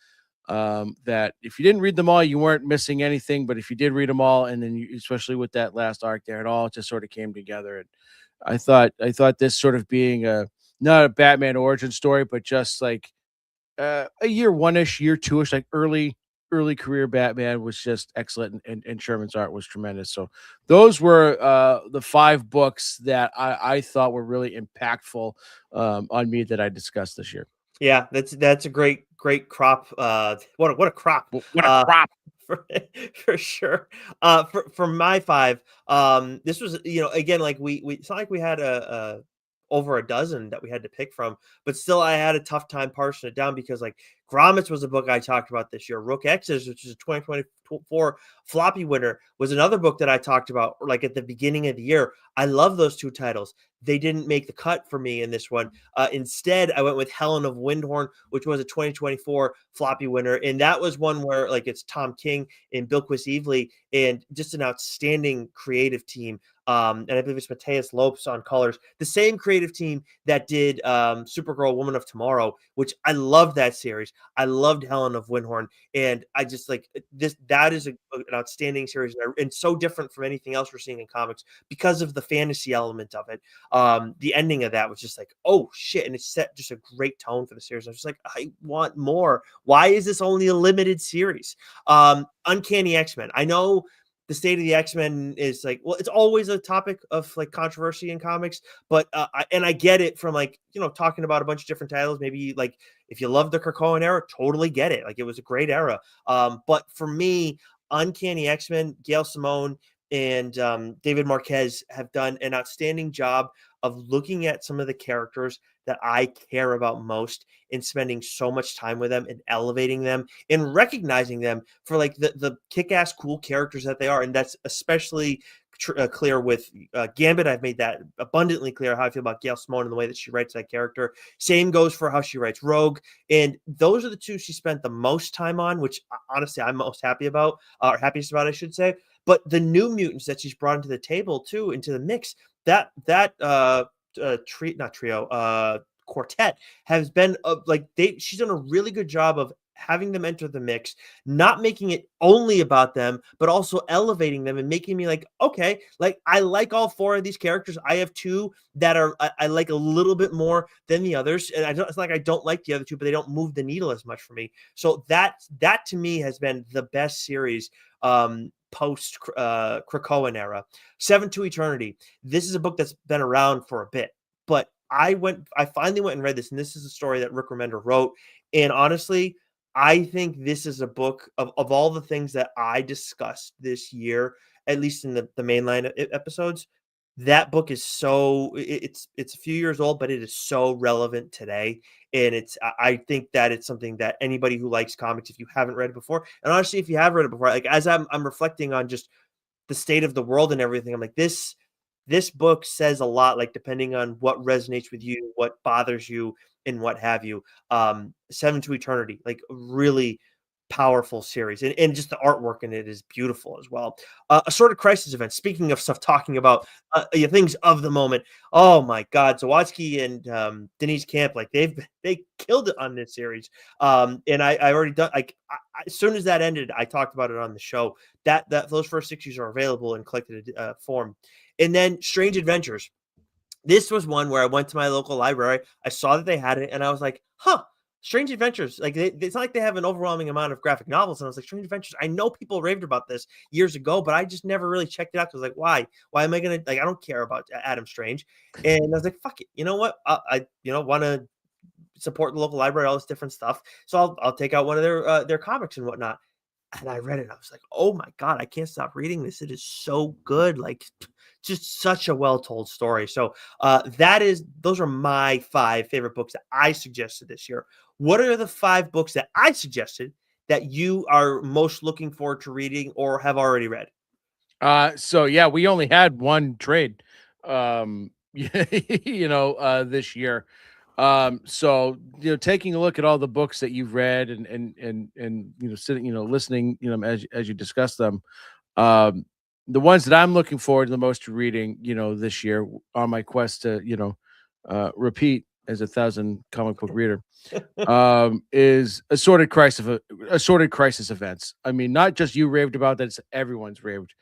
That if you didn't read them all, you weren't missing anything. But if you did read them all, and then especially with that last arc there, it all just sort of came together. And I thought this sort of being not a Batman origin story, but just like a year 1-ish, year 2-ish, like early career Batman was just excellent, and Sherman's art was tremendous. So those were the 5 books that I thought were really impactful on me that I discussed this year. Yeah, that's a great crop. What a crop. What a Uh, crop! for, for sure. For my 5, this was again, like we it's not like we had a over a dozen that we had to pick from, but still I had a tough time parsing it down because like Grommets was a book I talked about this year. Rook X's, which is a 2024 floppy winner, was another book that I talked about like at the beginning of the year. I love those 2 titles. They didn't make the cut for me in this one. Instead, I went with Helen of Windhorn, which was a 2024 floppy winner. And that was one where like it's Tom King and Bilquis Evely and just an outstanding creative team. And I believe it's Mateus Lopes on colors, the same creative team that did Supergirl Woman of Tomorrow, which I loved that series. I loved Helen of Windhorn. And I just like this, that is an outstanding series and so different from anything else we're seeing in comics because of the fantasy element of it. The ending of that was just like, oh shit. And it set just a great tone for the series. I was just like, I want more. Why is this only a limited series? Uncanny X-Men. I know the state of the X-Men is like, well, it's always a topic of like controversy in comics, but I get it from like, talking about a bunch of different titles. Maybe like if you love the Krakoan era, totally get it. Like it was a great era. But for me, Uncanny X-Men, Gail Simone and David Marquez have done an outstanding job of looking at some of the characters that I care about most and spending so much time with them and elevating them and recognizing them for like the kick-ass cool characters that they are. And that's especially clear with Gambit. I've made that abundantly clear how I feel about Gail Simone and the way that she writes that character. Same goes for how she writes Rogue. And those are the two she spent the most time on, which honestly I'm most happy about, or happiest about, I should say. But the New Mutants that she's brought into the table too, into the mix, that quartet has been she's done a really good job of having them enter the mix, not making it only about them, but also elevating them and making me like, okay, like I like all four of these characters. I have two that are I like a little bit more than the others, and it's like I don't like the other two, but they don't move the needle as much for me. So that to me has been the best series post Krakoan era. Seven to Eternity. This is a book that's been around for a bit, but I finally went and read this, and this is a story that Rick Remender wrote. And honestly, I think this is a book of all the things that I discussed this year, at least in the mainline episodes. That book is it's a few years old, but it is so relevant today. And I think that it's something that anybody who likes comics, if you haven't read it before, and honestly, if you have read it before, like as I'm reflecting on just the state of the world and everything, I'm like, this book says a lot, like depending on what resonates with you, what bothers you, and what have you. Seven to Eternity, like really powerful series, and just the artwork in it is beautiful as well. Assorted Crisis Event. Speaking of stuff, talking about things of the moment. Oh my God, Zawadzki and Denise Camp, like they killed it on this series. And I already done like as soon as that ended, I talked about it on the show. That those first 6 issues are available in collected form. And then Strange Adventures. This was one where I went to my local library. I saw that they had it, and I was like, huh. Strange Adventures, like it's not like they have an overwhelming amount of graphic novels. And I was like, Strange Adventures. I know people raved about this years ago, but I just never really checked it out. Because like, why? Why am I gonna like? I don't care about Adam Strange. And I was like, fuck it. You know what? I want to support the local library, all this different stuff. So I'll take out one of their comics and whatnot. And I read it. And I was like, oh my God, I can't stop reading this. It is so good. Like just such a well-told story. So those are my 5 favorite books that I suggested this year. What are the 5 books that I suggested that you are most looking forward to reading or have already read? So yeah, we only had one trade, this year. So taking a look at all the books that you've read and sitting, listening, as you discuss them, the ones that I'm looking forward to the most to reading, this year on my quest to, repeat as 1,000 comic book reader, is Assorted Crisis Events. I mean, not just you raved about that; it's everyone's raved,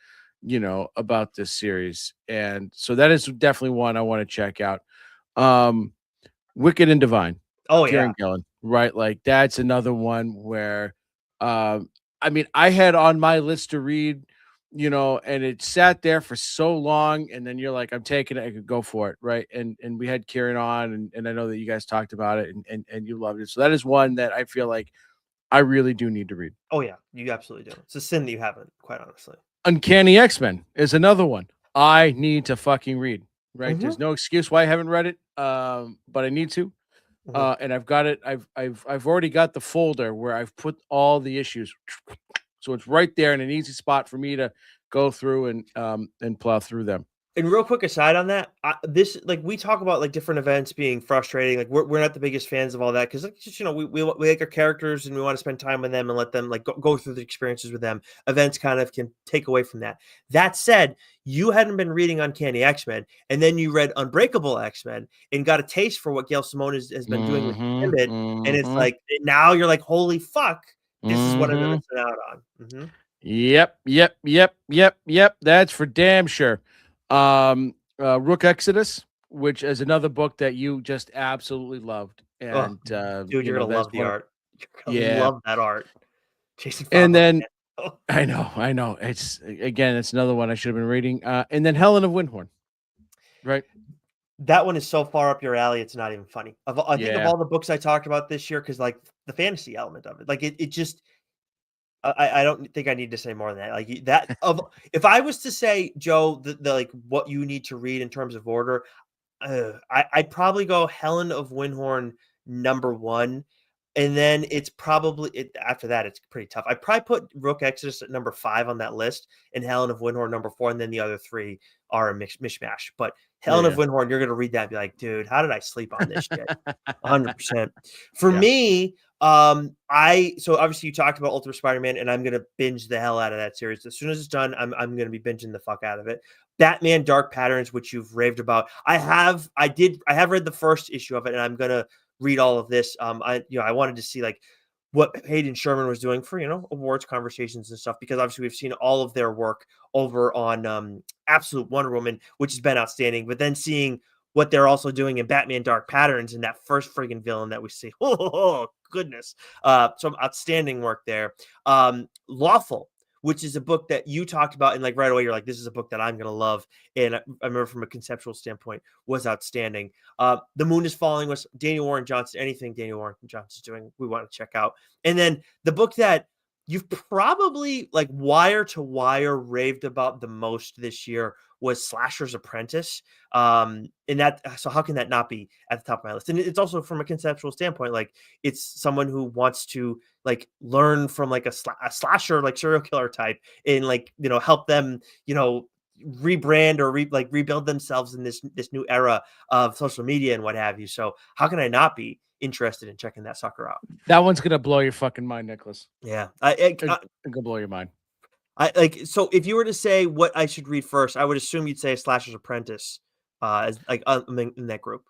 about this series, and so that is definitely one I want to check out. Wicked and Divine. Oh yeah. Kieran Gillen, right? Like that's another one where, I mean, I had on my list to read, and it sat there for so long, and then you're like, I'm taking it, I could go for it, right? And we had Kieran on, and I know that you guys talked about it, and you loved it. So that is one that I feel like I really do need to read. Oh yeah, you absolutely do. It's a sin that you haven't, quite honestly. Uncanny X-Men is another one I need to fucking read. Right? There's no excuse why I haven't read it, but I need to. And I've got it. I've already got the folder where I've put all the issues, so it's right there in an easy spot for me to go through and plow through them. And real quick aside on that, this like we talk about like different events being frustrating. Like we're not the biggest fans of all that because like, just we like our characters and we want to spend time with them and let them like go through the experiences with them. Events kind of can take away from that. That said, you hadn't been reading Uncanny X-Men, and then you read Unbreakable X-Men and got a taste for what Gail Simone has been doing with Gambit, and it's like now you're like, holy fuck, this is what I'm missing out on. Yep. That's for damn sure. Rook Exodus, which is another book that you just absolutely loved, and dude, you're gonna love the art. You're gonna love that art. Jason and then I know. It's again, it's another one I should have been reading. And then Helen of Windhorn, right? That one is so far up your alley, it's not even funny. I think of Yeah. all the books I talked about this year, because like the fantasy element of it, like it just I don't think I need to say more than that. Like that of if I was to say, Joe, the like what you need to read in terms of order, I'd probably go Helen of Windhorn number one, and then it's probably after that it's pretty tough. I'd probably put Rook Exodus at number 5 on that list, and Helen of Windhorn number 4, and then the other 3 are a mishmash. But Helen of Yeah. Windhorn, you're gonna read that and be like, dude, how did I sleep on this shit? 100%. For Yeah. me, so obviously you talked about Ultimate Spider-Man, and I'm gonna binge the hell out of that series. As soon as it's done, I'm gonna be binging the fuck out of it. Batman Dark Patterns, which you've raved about. I have read the first issue of it, and I'm gonna read all of this. I wanted to see like what Hayden Sherman was doing for awards conversations and stuff, because obviously we've seen all of their work over on Absolute Wonder Woman, which has been outstanding. But then seeing what they're also doing in Batman Dark Patterns and that first friggin' villain that we see, oh goodness, some outstanding work there. Lawful, which is a book that you talked about, and like right away you're like, this is a book that I'm gonna love. And I remember from a conceptual standpoint was outstanding. The Moon is Falling was Daniel Warren Johnson. Anything Daniel Warren Johnson's doing, we want to check out. And then the book that you've probably like wire to wire raved about the most this year was Slasher's Apprentice. And that, so how can that not be at the top of my list? And it's also from a conceptual standpoint, like it's someone who wants to like learn from like a slasher, like serial killer type, and like, help them, rebrand or rebuild themselves in this new era of social media and what have you. So how can I not be interested in checking that sucker out? That one's gonna blow your fucking mind, Nicholas. Yeah. It's gonna blow your mind. I like, so if you were to say what I should read first, I would assume you'd say Slasher's Apprentice, as like in that group.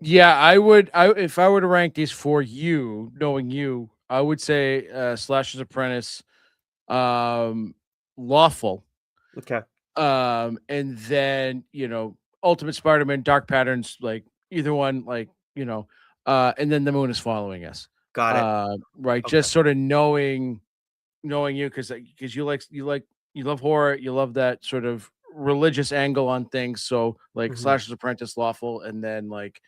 Yeah, I would. If I were to rank these for you, knowing you, I would say Slasher's Apprentice, Lawful, Okay. and then Ultimate Spider-Man, Dark Patterns, like either one, like and then The Moon is Following Us. Got it. Right, Okay. just sort of knowing you, because you love horror, you love that sort of religious angle on things. So like Mhm. Slasher's Apprentice, Lawful, and then like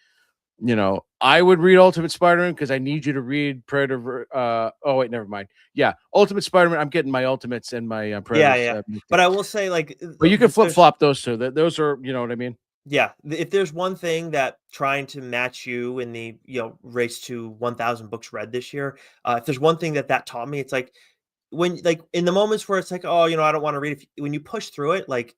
I would read Ultimate Spider-Man because I need you to read Predator. Oh wait, never mind. Yeah, Ultimate Spider-Man. I'm getting my Ultimates and my Yeah, Predators. yeah. But I will say, like, But you can if flip there's flop those two. Those are, you know what I mean. yeah, if there's one thing that trying to match you in the race to 1,000 books read this year, if there's one thing that taught me, it's like when like in the moments where it's like, oh, I don't want to read. When you push through it, like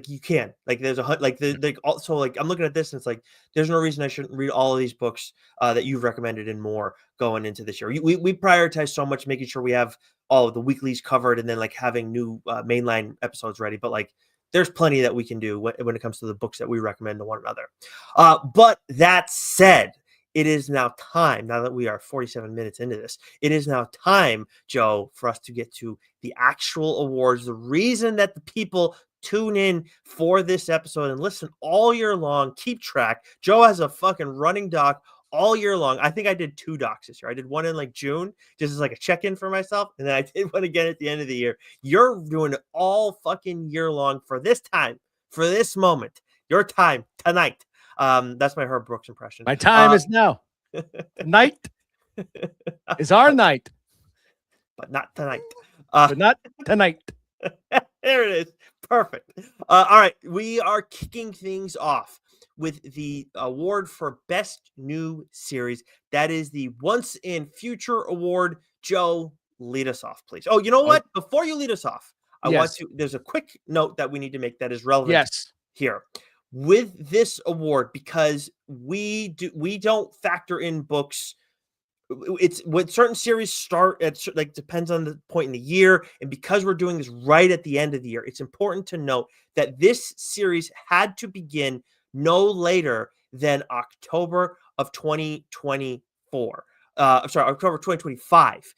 you can, like there's like also like I'm looking at this and it's like there's no reason I shouldn't read all of these books that you've recommended and more going into this year. We prioritize so much making sure we have all of the weeklies covered and then like having new mainline episodes ready, but like there's plenty that we can do when it comes to the books that we recommend to one another. But that said, it is now time, now that we are 47 minutes into this, it is now time, Joe, for us to get to the actual awards. The reason that the people tune in for this episode and listen all year long, keep track. Joe has a fucking running doc all year long. I think I did 2 docs this year. I did one in like June, just as like a check-in for myself, and then I did one again at the end of the year. You're doing it all fucking year long for this time, for this moment, your time tonight. That's my Herb Brooks impression. My time is now. Night is our night, but not tonight. but not tonight. There it is. Perfect. All right. We are kicking things off with the award for Best New Series. That is the Once and Future Award. Joe, lead us off, please. Oh, you know Oh, what? Before you lead us off, yes, there's a quick note that we need to make that is relevant yes, here. With this award, because we don't factor in books, it's when certain series start at like depends on the point in the year, and because we're doing this right at the end of the year, it's important to note that this series had to begin no later than October of 2024. Sorry, October 2025.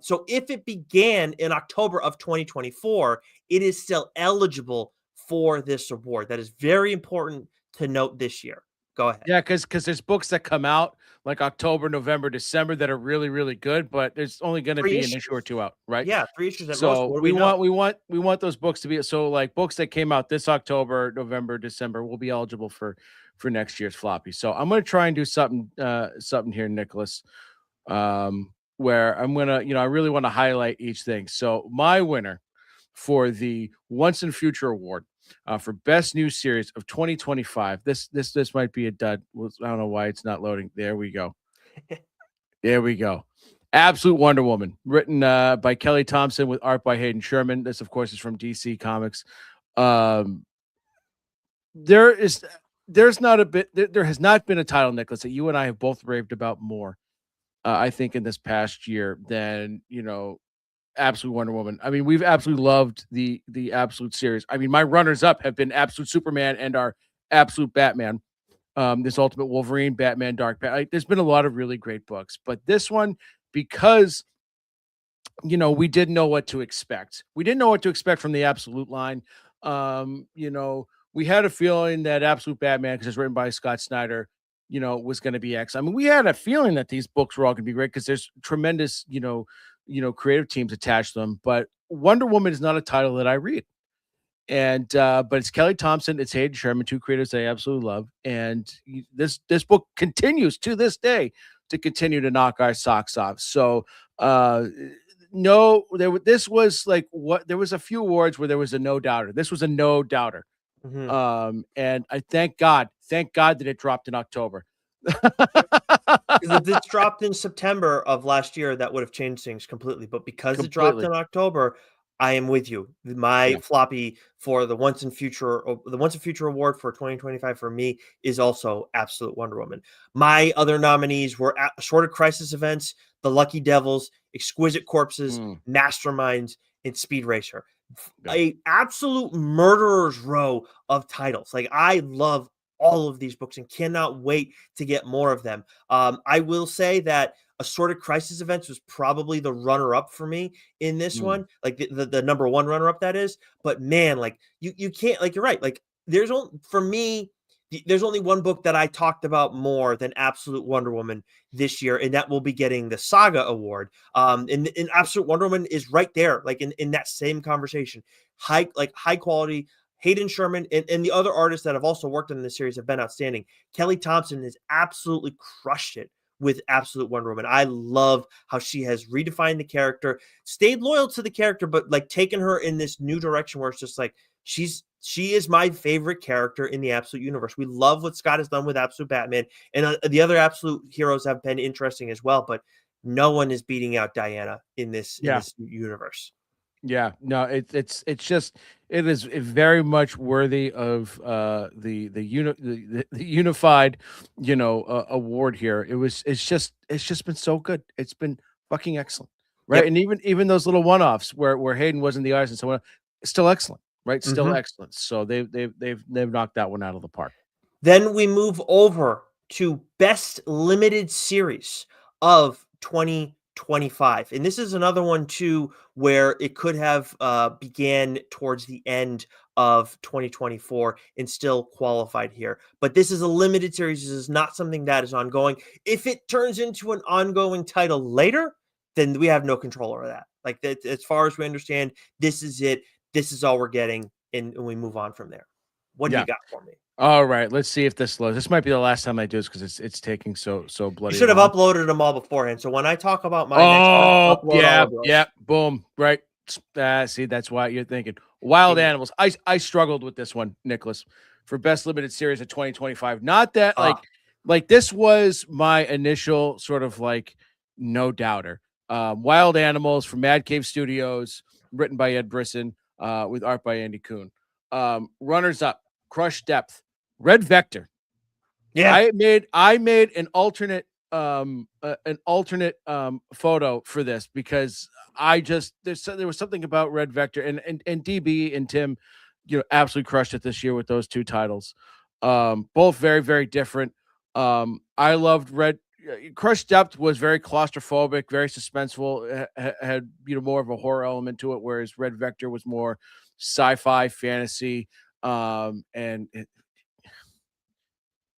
So if it began in October of 2024, it is still eligible for this award. That is very important to note this year. Go ahead. Yeah, because there's books that come out like October, November, December that are really, really good, but there's only gonna 3 be an issue or issues. 2 out, right? Yeah, 3 issues at most. So What do we know? we want those books to be so like books that came out this October, November, December will be eligible for next year's floppy. So I'm gonna try and do something here, Nicholas, where I'm gonna, I really want to highlight each thing. So my winner for the Once and Future Award for Best New Series of 2025. This might be a dud. I don't know why it's not loading. There we go. There we go. Absolute Wonder Woman, written by Kelly Thompson with art by Hayden Sherman. This, of course, is from DC Comics. Um, there is there's not a bit there has not been a title, Nicholas, that you and I have both raved about more. I think in this past year than Absolute Wonder Woman. I mean, we've absolutely loved the Absolute series. I mean, my runners up have been Absolute Superman and our Absolute Batman. This Ultimate Wolverine, Batman, there's been a lot of really great books, but this one, because we didn't know what to expect. We didn't know what to expect from the Absolute line. We had a feeling that Absolute Batman, because it's written by Scott Snyder, was going to be X. I mean, we had a feeling that these books were all going to be great because there's tremendous, creative teams attached to them. But Wonder Woman is not a title that I read. And but it's Kelly Thompson, it's Hayden Sherman, two creators that I absolutely love. And this book continues to this day to continue to knock our socks off. So no, this was like what there was a few awards where there was a no doubter. This was a no doubter. Mhm. And I thank God that it dropped in October. 'Cause if this dropped in September of last year, that would have changed things completely, but because it dropped Completely. in October, I am with you. My Yeah. floppy for the Once and Future award for 2025 for me is also Absolute Wonder Woman. My other nominees were Assorted Crisis Events, The Lucky Devils, Exquisite Corpses, Mm, Masterminds, and Speed Racer. yeah. A absolute murderer's row of titles. Like, I love all of these books and cannot wait to get more of them. I will say that Assorted Crisis Events was probably the runner up for me in this Mm, one, like the number one runner up that is. But man, like you can't, like, you're right. Like, there's only for me, there's only one book that I talked about more than Absolute Wonder Woman this year, and that will be getting the Saga Award. And Absolute Wonder Woman is right there, like in that same conversation. High quality. Hayden Sherman and the other artists that have also worked on this series have been outstanding. Kelly Thompson has absolutely crushed it with Absolute Wonder Woman. I love how she has redefined the character, stayed loyal to the character, but like taken her in this new direction where it's just like she is my favorite character in the Absolute universe. We love what Scott has done with Absolute Batman, and the other Absolute heroes have been interesting as well. But no one is beating out Diana in yeah. this universe. Yeah, no, it's just it is very much worthy of the unified award here. It's just been so good. It's been fucking excellent, right? Yep. And even those little one offs where Hayden wasn't the artist and someone still excellent, right? Still Mhm. excellent. So they've knocked that one out of the park. Then we move over to best limited series of 2025. And this is another one too where it could have began towards the end of 2024 and still qualified here. But this is a limited series. This is not something that is ongoing. If it turns into an ongoing title later, then we have no control over that. Like that, as far as we understand, this is it. This is all we're getting, and we move on from there. What do you Yeah. got for me? All right. Let's see if this loads. This might be the last time I do this because it's taking so You bloody should have long. uploaded them all beforehand, so when I talk about my next one, Oh, upload all yeah, of yeah, those. boom, right. See, that's why you're thinking Wild Bingo. Animals. I struggled with this one, Nicholas, for best limited series of 2025. Not that Ah, like this was my initial sort of like no doubter. Wild Animals from Mad Cave Studios, written by Ed Brisson, with art by Andy Kuhn. Runners up, Crush Depth, Red Vector. yeah. I made an alternate photo for this because there was something about Red Vector and DB and Tim, absolutely crushed it this year with those two titles. Both very, very different. I loved Crush Depth was very claustrophobic, very suspenseful, had more of a horror element to it, whereas Red Vector was more sci-fi fantasy. And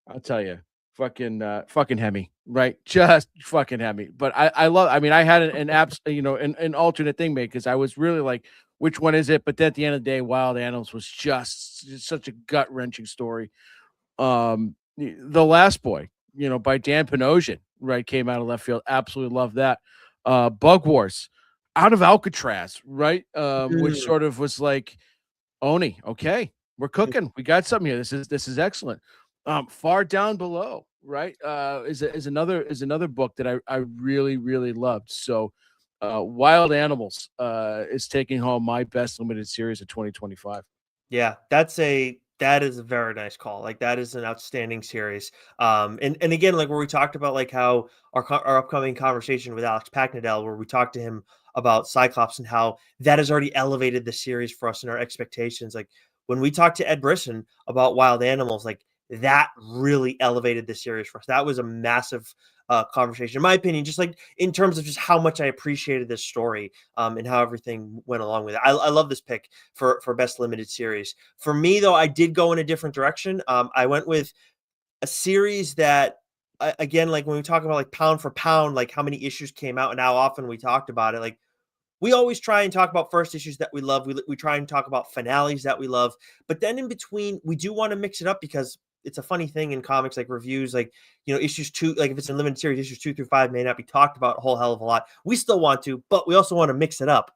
I'll tell you, fucking Hemi, right? Just fucking Hemi. But I love. I mean, I had an apps, an alternate thing made because I was really like, which one is it? But then at the end of the day, Wild Animals was just such a gut wrenching story. The Last Boy, by Dan Panosian, right, came out of left field. Absolutely love that. Bug Wars, out of Alcatraz, right? Which Mm, sort of was like Oni, okay, we're cooking. We got something here. This is excellent. Far Down Below, right? Is another book that I really really loved. So, Wild Animals is taking home my best limited series of 2025. yeah, that is a very nice call. Like that is an outstanding series. And again, like where we talked about like how our upcoming conversation with Alex Packnadell, where we talked to him about Cyclops and how that has already elevated the series for us and our expectations. Like when we talked to Ed Brisson about Wild Animals, like that really elevated the series for us. That was a massive conversation, in my opinion, just like in terms of just how much I appreciated this story and how everything went along with it. I love this pick for best limited series. For me, though, I did go in a different direction. I went with a series that, again, like when we talk about like pound for pound, like how many issues came out and how often we talked about it, like we always try and talk about first issues that we love. We try and talk about finales that we love. But then in between, we do want to mix it up because it's a funny thing in comics, like reviews, like, issues two, like if it's a limited series, issues 2 through 5 may not be talked about a whole hell of a lot. We still want to, but we also want to mix it up.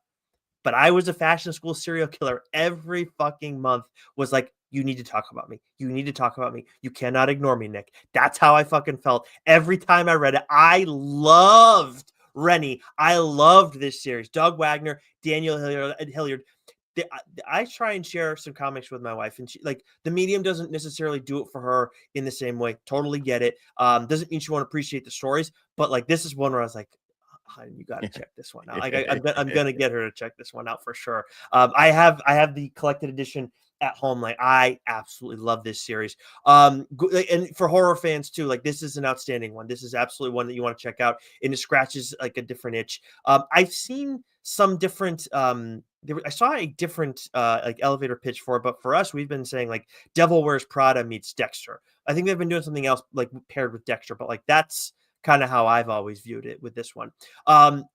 But I was a fashion school serial killer. Every fucking month was like, you need to talk about me. You need to talk about me. You cannot ignore me, Nick. That's how I fucking felt every time I read it. I loved Rennie. I loved this series. Doug Wagner, Daniel Hilliard. I try and share some comics with my wife, and she, like, the medium doesn't necessarily do it for her in the same way. Totally get it. Doesn't mean she won't appreciate the stories, but like this is one where I was like, "Honey, you got to check this one out." Like I'm gonna get her to check this one out for sure. I have the collected edition at home. Like I absolutely love this series. And for horror fans too, like this is an outstanding one. This is absolutely one that you want to check out, and it scratches like a different itch. I've seen some different. I saw a different like elevator pitch for it, but for us, we've been saying like Devil Wears Prada meets Dexter. I think they've been doing something else like paired with Dexter, but like that's kind of how I've always viewed it with this one.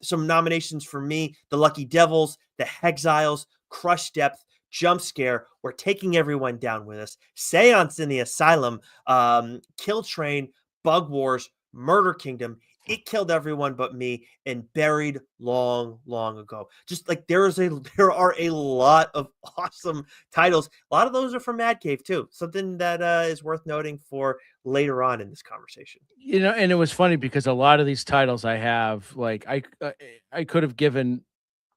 Some nominations for me: The Lucky Devils, The Hexiles, Crush Depth, Jump Scare, We're Taking Everyone Down With Us, Seance in the Asylum, Kill Train, Bug Wars, Murder Kingdom, It Killed Everyone But Me, and Buried Long, Long Ago. Just like there are a lot of awesome titles. A lot of those are from Mad Cave too. Something that is worth noting for later on in this conversation. And it was funny because a lot of these titles I have, like, I could have given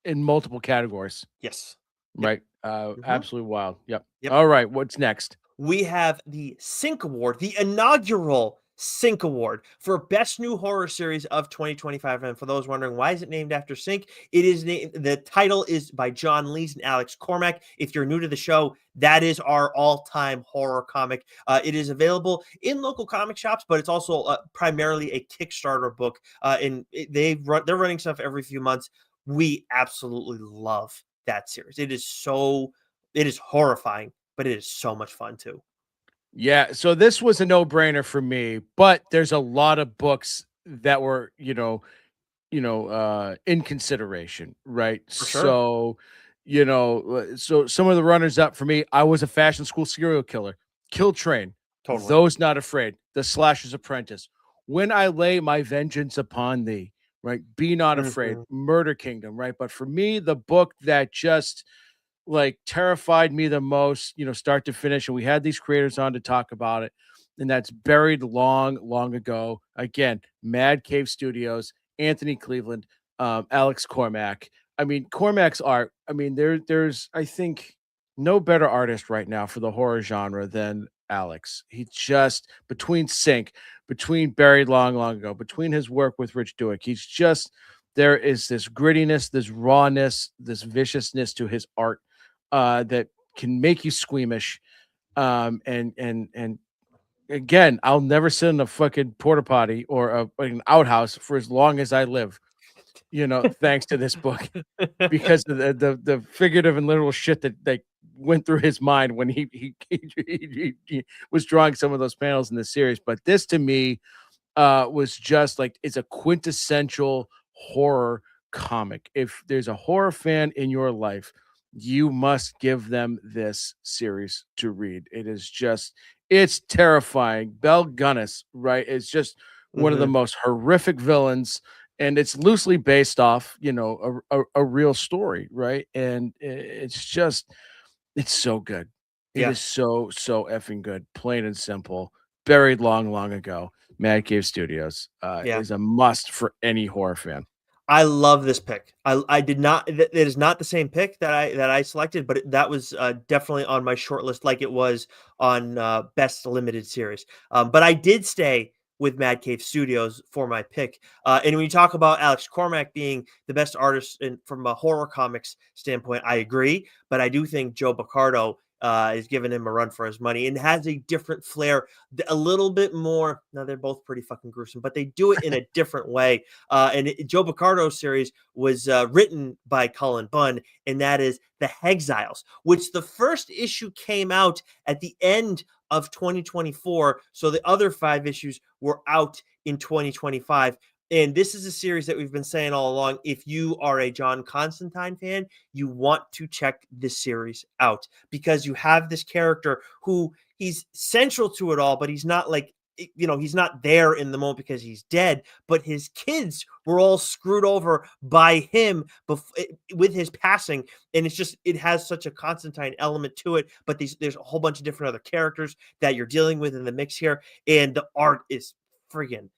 in multiple categories, Yes. Yep. right? Mhm. Absolutely wild. Yep. Yep. All right, what's next? We have the Sync Award, the inaugural Sync Award for Best New Horror Series of 2025. And for those wondering, why is it named after Sync? The title is by John Lees and Alex Cormack. If you're new to the show, that is our all-time horror comic. It is available in local comic shops, but it's also primarily a Kickstarter book. They're running stuff every few months. We absolutely love that series. It is horrifying, but it is so much fun too. Yeah, so this was a no-brainer for me, but there's a lot of books that were, in consideration, right? For sure. So some of the runners up for me, I was a fashion school serial killer, Kill Train, Totally. Those Not Afraid, The Slasher's Apprentice, When I Lay My Vengeance Upon Thee, right? Be Not Afraid, Mhm. Murder Kingdom, right? But for me, the book that just like terrified me the most, start to finish. And we had these creators on to talk about it. And that's Buried Long, Long Ago. Again, Mad Cave Studios, Anthony Cleveland, Alex Cormack. I mean, Cormack's art. I mean, there's I think no better artist right now for the horror genre than Alex. He just between Buried Long, Long Ago, between his work with Rich Douek, he's just there is this grittiness, this rawness, this viciousness to his art that can make you squeamish. And again, I'll never sit in a fucking porta potty or an outhouse for as long as I live. Thanks to this book because of the figurative and literal shit that went through his mind when he was drawing some of those panels in the series. But this to me was just like it's a quintessential horror comic. If there's a horror fan in your life, you must give them this series to read. It is just it's terrifying. Bel Gunnis, right? It's just one of the Mhm. most horrific villains, and it's loosely based off, a real story, right? And it's just it's so good. It Yeah. is so effing good, plain and simple. Buried long, long ago. Mad Cave Studios Yeah. is a must for any horror fan. I love this pick. I did not. It is not the same pick that I selected, but that was definitely on my short list, like it was on best limited series. But I did stay with Mad Cave Studios for my pick. And when you talk about Alex Cormack being the best artist from a horror comics standpoint, I agree. But I do think Joe Picardo is giving him a run for his money and has a different flair, a little bit more. Now they're both pretty fucking gruesome, but they do it in a different way. Joe Picardo's series was written by Cullen Bunn, and that is The Hexiles, which the first issue came out at the end of 2024. So the other 5 issues were out in 2025. And this is a series that we've been saying all along. If you are a John Constantine fan, you want to check this series out because you have this character who he's central to it all, but he's not like, he's not there in the moment because he's dead, but his kids were all screwed over by him with his passing. And it's just, it has such a Constantine element to it, but there's a whole bunch of different other characters that you're dealing with in the mix here. And the art is friggin'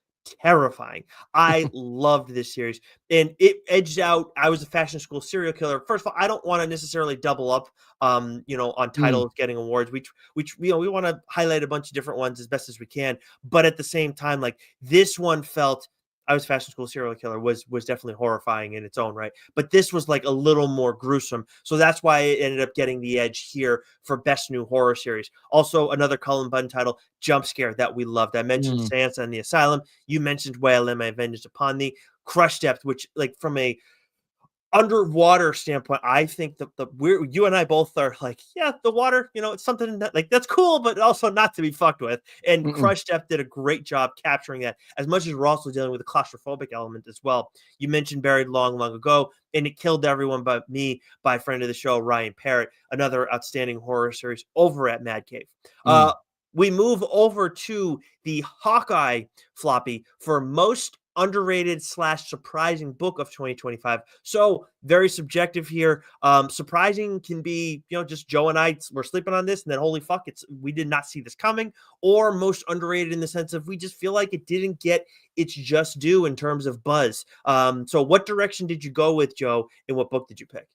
terrifying. I loved this series, and it edged out. I was a fashion school serial killer. First of all, I don't want to necessarily double up, on Mm. titles getting awards. We want to highlight a bunch of different ones as best as we can, but at the same time, like this one felt. I was fashion school serial killer was definitely horrifying in its own right, but this was like a little more gruesome. So that's why it ended up getting the edge here for best new horror series. Also, another Cullen Bunn title, Jump Scare, that we loved. I mentioned Mm. Seance and the Asylum. You mentioned Whale Lay My Vengeance Upon Thee. Crush Depth, which like from a underwater standpoint, I think that you and I both are like, yeah, the water, it's something that like that's cool, but also not to be fucked with. And Mm-mm. Crush Depth did a great job capturing that, as much as we're also dealing with a claustrophobic element as well. You mentioned Buried Long, Long Ago, and It Killed Everyone But Me by a friend of the show, Ryan Parrott, another outstanding horror series over at Mad Cave. Mm. We move over to the Hawkeye floppy for most underrated / surprising book of 2025. So very subjective here. Surprising can be, just Joe and I were sleeping on this, and then holy fuck, we did not see this coming. Or most underrated in the sense of we just feel like it didn't get its just due in terms of buzz. So what direction did you go with, Joe, and what book did you pick?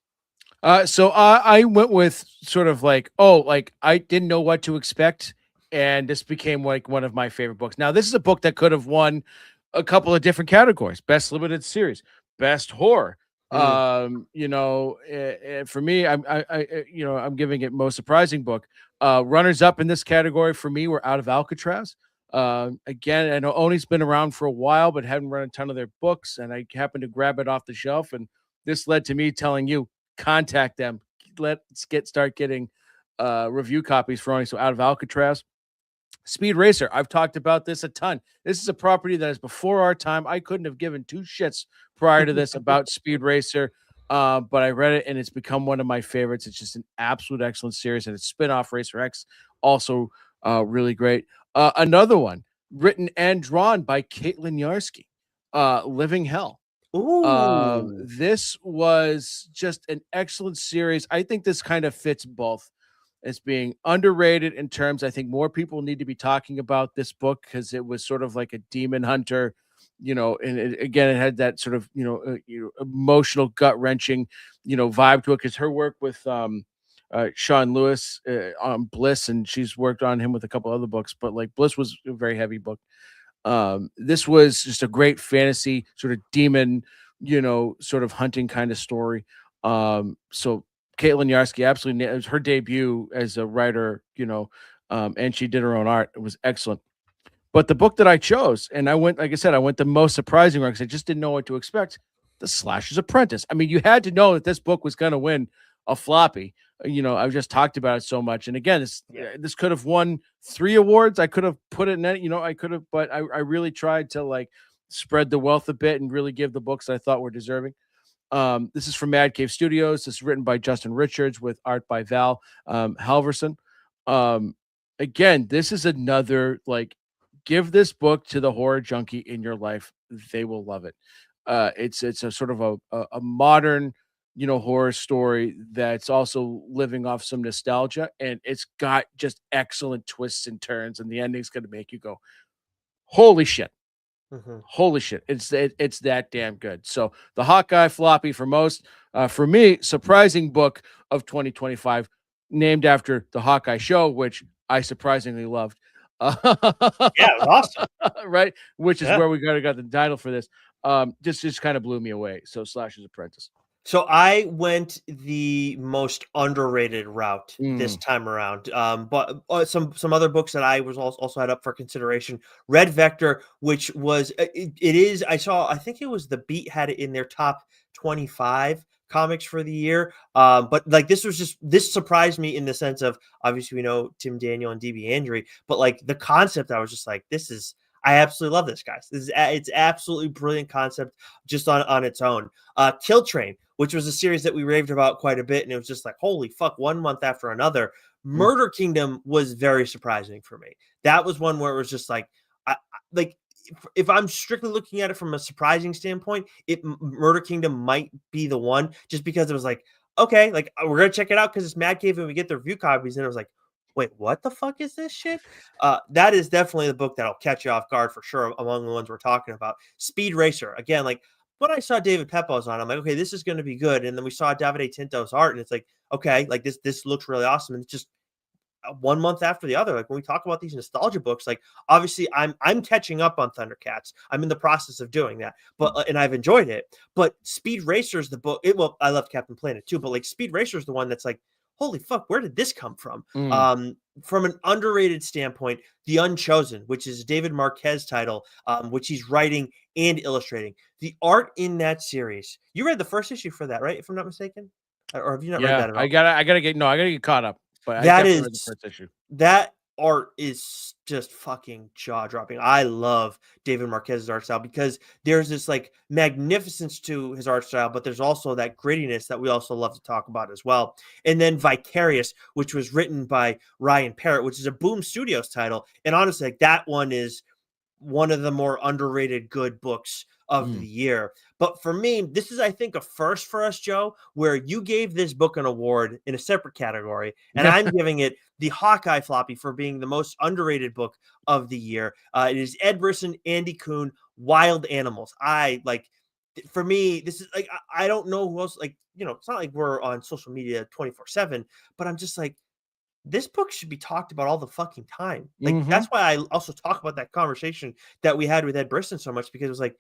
So I went with sort of like, oh, like I didn't know what to expect, and this became like one of my favorite books. Now, this is a book that could have won a couple of different categories: best limited series, best horror. Mm, For me, I'm giving it most surprising book. Runners up in this category for me were Out of Alcatraz. Again, I know Oni's been around for a while, but hadn't run a ton of their books, and I happened to grab it off the shelf, and this led to me telling you contact them. Let's start getting review copies for Oni. So Out of Alcatraz. Speed Racer. I've talked about this a ton. This is a property that is before our time. I couldn't have given 2 shits prior to this about Speed Racer. But I read it and it's become one of my favorites. It's just an absolute excellent series, and its spin-off Racer X also really great. Another one written and drawn by Caitlin Yarsky, Living Hell. Ooh. This was just an excellent series. I think this kind of fits both as being underrated in terms. I think more people need to be talking about this book because it was sort of like a demon hunter, and again, it had that sort of, emotional, gut wrenching, vibe to it. Cause her work with, Sean Lewis on Bliss, and she's worked on him with a couple other books, but like Bliss was a very heavy book. This was just a great fantasy sort of demon, sort of hunting kind of story. So Caitlin Yarsky absolutely, it was her debut as a writer, and she did her own art. It was excellent. But the book that I chose, and I went, like I said, I went the most surprising one because I just didn't know what to expect. The Slasher's Apprentice. I mean, you had to know that this book was going to win a floppy. I've just talked about it so much. And again, Yeah. this could have won 3 awards. I could have put it in it, I could have, but I really tried to like spread the wealth a bit and really give the books I thought were deserving. This is from Mad Cave Studios. This is written by Justin Richards with art by Val Halverson. Um, Again, this is another like give this book to the horror junkie in your life. They will love it. It's a sort of a modern, horror story that's also living off some nostalgia, and it's got just excellent twists and turns, and the ending's going to make you go, "Holy shit." Mhm. Holy shit. It's that damn good. So the Hawkeye floppy for most, for me, surprising book of 2025, named after the Hawkeye show, which I surprisingly loved. Yeah, it was awesome. Right? Which is Yeah. where we got the title for this. Just kind of blew me away. So Slash's Apprentice. So I went the most underrated route this Mm, time around. But some other books that I was also had up for consideration. Red Vector, which was it is I think it was the Beat had it in their top 25 comics for the year. But like this surprised me in the sense of obviously we know Tim Daniel and DB Andre, but like the concept I was just like I absolutely love this, guys. It's absolutely brilliant concept just on its own. Kill Train, which was a series that we raved about quite a bit, and it was just like, holy fuck, one month after another. mm, Murder Kingdom was very surprising for me. That was one where it was just like, like if I'm strictly looking at it from a surprising standpoint, Murder Kingdom might be the one, just because it was like, okay, like we're gonna check it out because it's Mad Cave and we get the review copies, and it was like, wait, what the fuck is this shit? That is definitely the book that'll catch you off guard for sure among the ones we're talking about. Speed Racer, again, like when I saw David Pepos on, I'm like, okay, this is going to be good. And then we saw Davide Tinto's art, and it's like, okay, like this looks really awesome. And it's just one month after the other. Like when we talk about these nostalgia books, like obviously I'm catching up on Thundercats. I'm in the process of doing that, but and I've enjoyed it. But Speed Racer is the book. Well, I love Captain Planet too, but like Speed Racer is the one that's like, holy fuck, where did this come from? mm. From an underrated standpoint, The Unchosen, which is David Marquez title, which he's writing and illustrating. The art in that series. You read the first issue for that, right? If I'm not mistaken, or have you not read Yeah, that at I all? gotta, I gotta get, no, I gotta get caught up, but I That definitely read the is first issue. that art is just fucking jaw dropping. I love David Marquez's art style because there's this like magnificence to his art style, but there's also that grittiness that we also love to talk about as well. And then Vicarious, which was written by Ryan Parrott, which is a Boom Studios title. And honestly, like that one is one of the more underrated good books of Mm. the year. But for me, this is, I think, a first for us, Joe, where you gave this book an award in a separate category, and Yeah. I'm giving it the Hawkeye floppy for being the most underrated book of the year. It is Ed Brisson, Andy Kuhn, Wild Animals. For me, this is like, I don't know who else, like, it's not like we're on social media 24/7, but I'm just like, this book should be talked about all the fucking time. Like, Hmm. that's why I also talk about that conversation that we had with Ed Brisson so much, because it was like,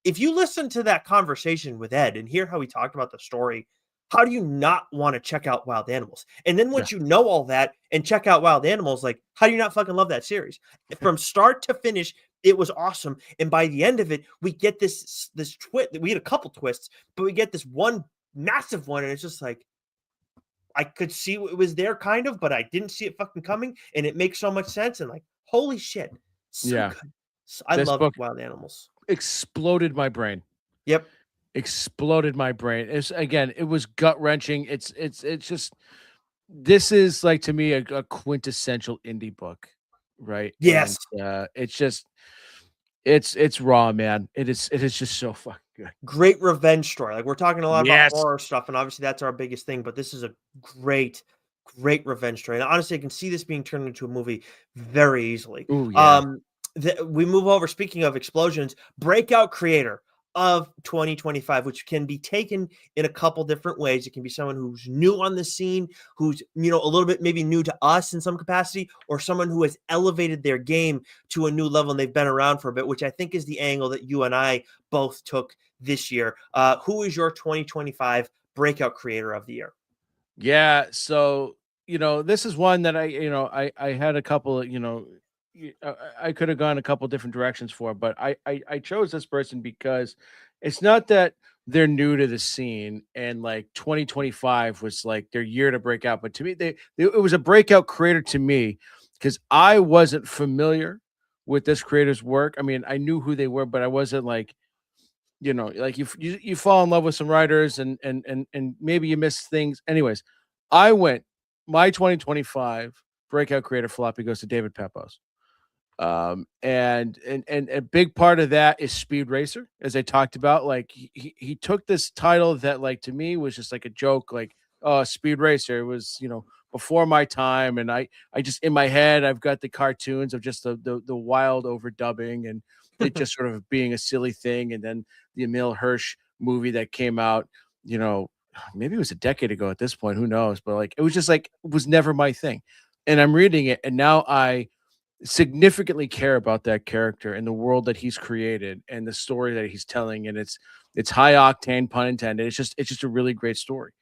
if you listen to that conversation with Ed and hear how he talked about the story, how do you not want to check out Wild Animals? And then Yeah. once you know all that and check out Wild Animals, like, how do you not fucking love that series? From start to finish, it was awesome. And by the end of it, we get this twist. We get a couple twists, but we get this one massive one, and it's just like, I could see it was there kind of, but I didn't see it fucking coming, and it makes so much sense. And like, holy shit, so Yeah. good. I This love book Wild Animals. exploded my brain. Yep. Exploded my brain. It's again, it was gut wrenching. It's just this is like to me a quintessential indie book, right? And Yes. it's just it's raw, man. It is just so fucking good. Great revenge story. Like we're talking a lot about Yes. horror stuff, and obviously that's our biggest thing. But this is a great, great revenge story. And honestly, I can see this being turned into a movie very easily. Oh yeah. Um, we move over. Speaking of explosions, breakout creator of 2025, which can be taken in a couple different ways. It can be someone who's new on the scene, who's a little bit maybe new to us in some capacity, or someone who has elevated their game to a new level and they've been around for a bit, which I think is the angle that you and I both took this year. Who is your 2025 breakout creator of the year? Yeah. So, this is one that I had a couple of, I could have gone a couple different directions for, but I chose this person because it's not that they're new to the scene, and like 2025 was like their year to break out. But to me, it was a breakout creator to me because I wasn't familiar with this creator's work. I mean, I knew who they were, but I wasn't like, like you fall in love with some writers, and maybe you miss things. Anyways, I went my 2025 breakout creator floppy goes to David Pepos. And a big part of that is Speed Racer, as I talked about. Like he took this title that, like, to me was just like a joke, like, oh, Speed Racer. It was, before my time, and I just, in my head, I've got the cartoons of just the wild overdubbing, and it just sort of being a silly thing. And then the Emil Hirsch movie that came out, you know, maybe it was a decade ago at this point, who knows? But like, it was just like, it was never my thing. And I'm reading it, and now I significantly care about that character and the world that he's created and the story that he's telling, and it's high octane, pun intended. It's just a really great story.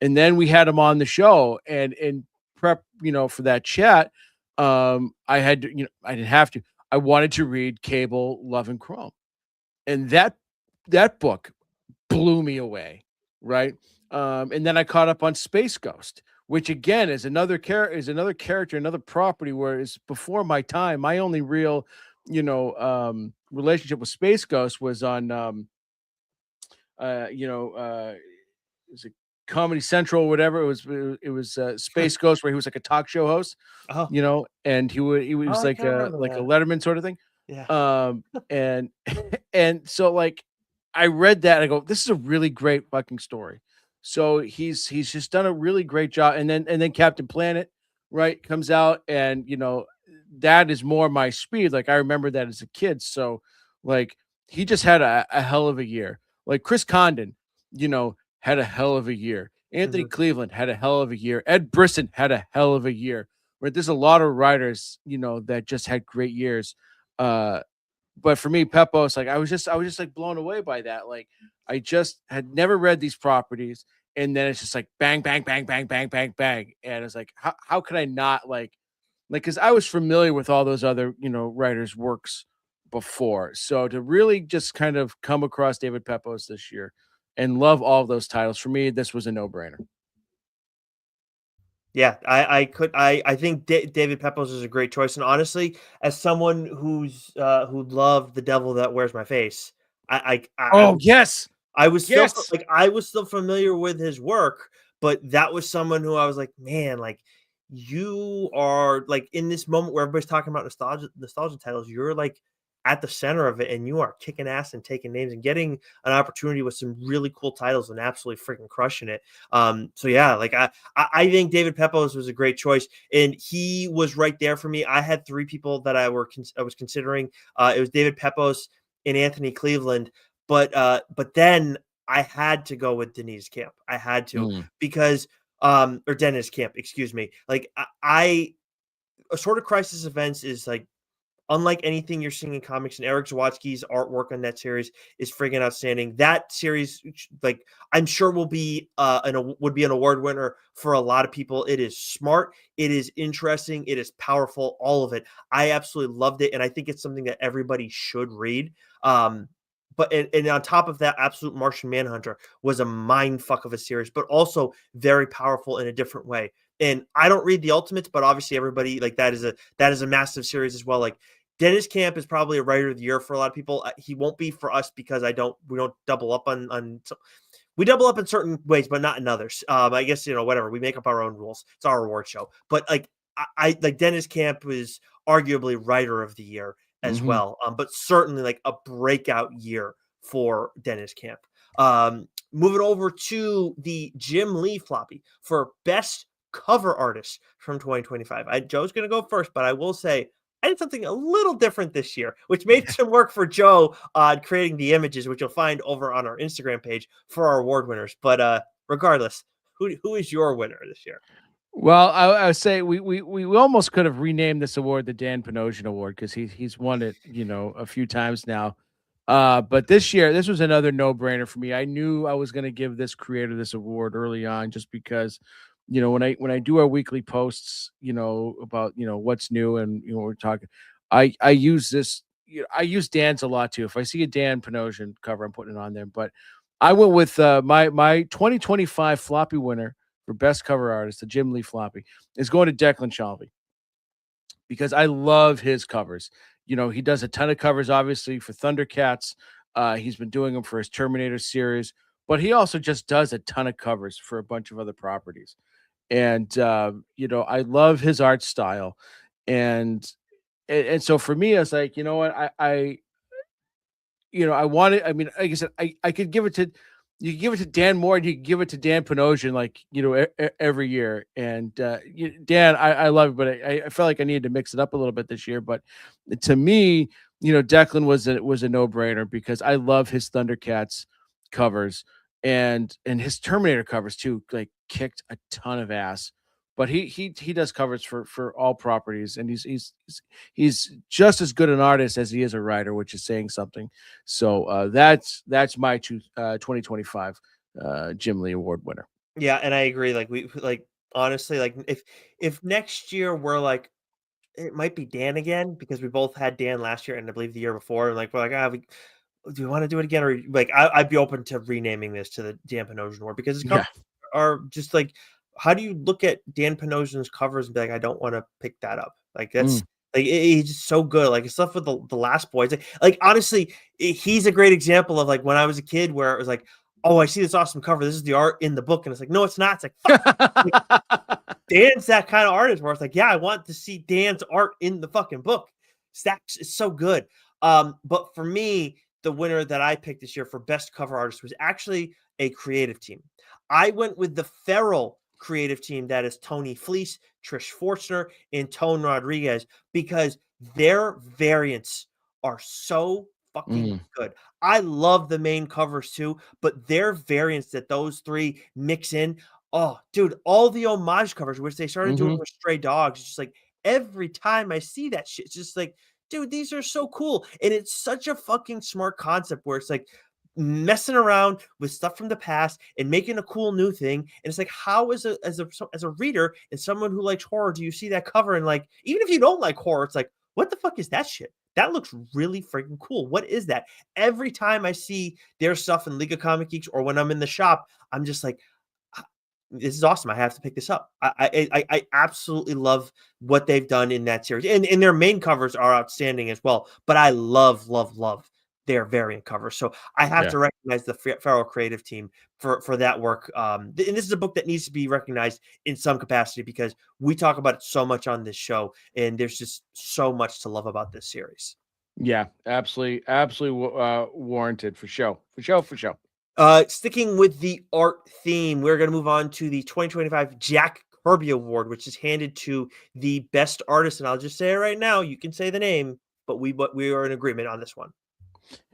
And then we had him on the show, and in prep, for that chat, I had to, I didn't have to, I wanted to read Cable, Love and Chrome, and that book blew me away, right? And then I caught up on Space Ghost, which again is another character, another property where it's before my time. My only real, relationship with Space Ghost was on, uh, you know, uh, was it Comedy Central or whatever? It was Space Ghost, where he was like a talk show host, Oh, and he oh, was I like can't a remember like a that. Letterman sort of thing. Yeah. And and so, like, I read that, I go, this is a really great fucking story. So he's just done a really great job. And then Captain Planet, right, comes out, and that is more my speed. Like, I remember that as a kid. So, like, he just had a hell of a year. Like Chris Condon, had a hell of a year. Anthony Mhm. Cleveland had a hell of a year. Ed Brisson had a hell of a year. Right, there's a lot of writers, that just had great years. Uh, but for me, Pepos, like, I was just like blown away by that. Like, I just had never read these properties, and then it's just like bang, bang, bang, bang, bang, bang, bang, and it's like, how could I not like, because I was familiar with all those other, writers' works before. So to really just kind of come across David Pepos this year and love all those titles, for me, this was a no brainer. Yeah, I think David Pepos is a great choice, and honestly, as someone who loved The Devil That Wears My Face, I Oh, was yes, yes. I was still familiar with his work, but that was someone who I was like, man, like you are like in this moment where everybody's talking about nostalgia titles, you're like at the center of it, and you are kicking ass and taking names and getting an opportunity with some really cool titles and absolutely freaking crushing it. So yeah, like I think David Pepos was a great choice, and he was right there for me. I had three people that I was considering. It was David Pepos and Anthony Cleveland, but then I had to go with Denise Camp. I had to Mm. because or Dennis Camp, excuse me. Like I a sort of crisis events is like unlike anything you're seeing in comics, and Eric Zawadzki's artwork on that series is friggin' outstanding. That series, like I'm sure, would be an award winner for a lot of people. It is smart, it is interesting, it is powerful, all of it. I absolutely loved it, and I think it's something that everybody should read. And on top of that, Absolute Martian Manhunter was a mind fuck of a series, but also very powerful in a different way. And I don't read the Ultimates, but obviously everybody like that is a massive series as well. Like Dennis Camp is probably a writer of the year for a lot of people. He won't be for us because we don't double up we double up in certain ways, but not in others. I guess whatever, we make up our own rules. It's our award show. But like I like Dennis Camp was arguably writer of the year as Mhm. well. But certainly like a breakout year for Dennis Camp. Moving over to the Jim Lee floppy for best cover artist from 2025. Joe's going to go first, but I will say I did something a little different this year, which made some work for Joe on creating the images, which you'll find over on our Instagram page for our award winners. But regardless, who is your winner this year? Well, I would say we almost could have renamed this award the Dan Panosian Award, because he's won it, a few times now. But this year, this was another no brainer for me. I knew I was going to give this creator this award early on, just because, when I do our weekly posts, about, what's new, and we're talking, I use this. I use Dan's a lot too. If I see a Dan Panosian cover, I'm putting it on there. But I went with my 2025 floppy winner for best cover artist, the Jim Lee floppy, is going to Declan Shalvey because I love his covers. You know, he does a ton of covers, obviously, for Thundercats. He's been doing them for his Terminator series, but he also just does a ton of covers for a bunch of other properties. And you know, I love his art style, and so for me, I was like, you know what, I you know, I wanted. I mean, like I said, I could give it to you could give it to Dan Moore and you could give it to Dan Panosian, like you know, every year. And Dan, I love it, but I felt like I needed to mix it up a little bit this year. But to me, you know, Declan was a no brainer because I love his Thundercats covers and his Terminator covers too. Like kicked a ton of ass. But he does covers for all properties, and he's just as good an artist as he is a writer, which is saying something. So that's my 2025 Jim Lee Award winner. Yeah, and I agree. Like we like honestly, like if next year we're like it might be Dan again because we both had Dan last year and I believe the year before. And like we're like, do we want to do it again? Or like I'd be open to renaming this to the Dan Panosian Award because it's Yeah. are just like how do you look at Dan Panosian's covers and be like, I don't want to pick that up? Like that's Mm. like he's just so good. Like stuff with the Last Boys. Like honestly, he's a great example of like when I was a kid where it was like, oh, I see this awesome cover. This is the art in the book, and it's like, no, it's not. It's like, fuck. Like, Dan's that kind of artist where it's like, yeah, I want to see Dan's art in the fucking book. It's so good. But for me, the winner that I picked this year for best cover artist was actually a creative team. I went with the Feral creative team that is Tony Fleece, Trish Forstner, and Tone Rodriguez because their variants are so fucking good. I love the main covers too, but their variants that those three mix in. Oh, dude, all the homage covers, which they started doing with Stray Dogs, it's just like every time I see that shit, it's just like, dude, these are so cool. And it's such a fucking smart concept where it's like messing around with stuff from the past and making a cool new thing. And it's like, how as a reader and someone who likes horror, do you see that cover and like, even if you don't like horror, it's like, what the fuck is that shit? That looks really freaking cool. What is that? Every time I see their stuff in League of Comic Geeks or when I'm in the shop, I'm just like, this is awesome. I have to pick this up. I absolutely love what they've done in that series, and their main covers are outstanding as well. But I love their variant covers, so I have to recognize the Feral creative team for that work. And this is a book that needs to be recognized in some capacity because we talk about it so much on this show, and there's just so much to love about this series. Yeah, absolutely, warranted for show. Sticking with the art theme, we're going to move on to the 2025 Jack Kirby Award, which is handed to the best artist. And I'll just say it right now. You can say the name, but we are in agreement on this one.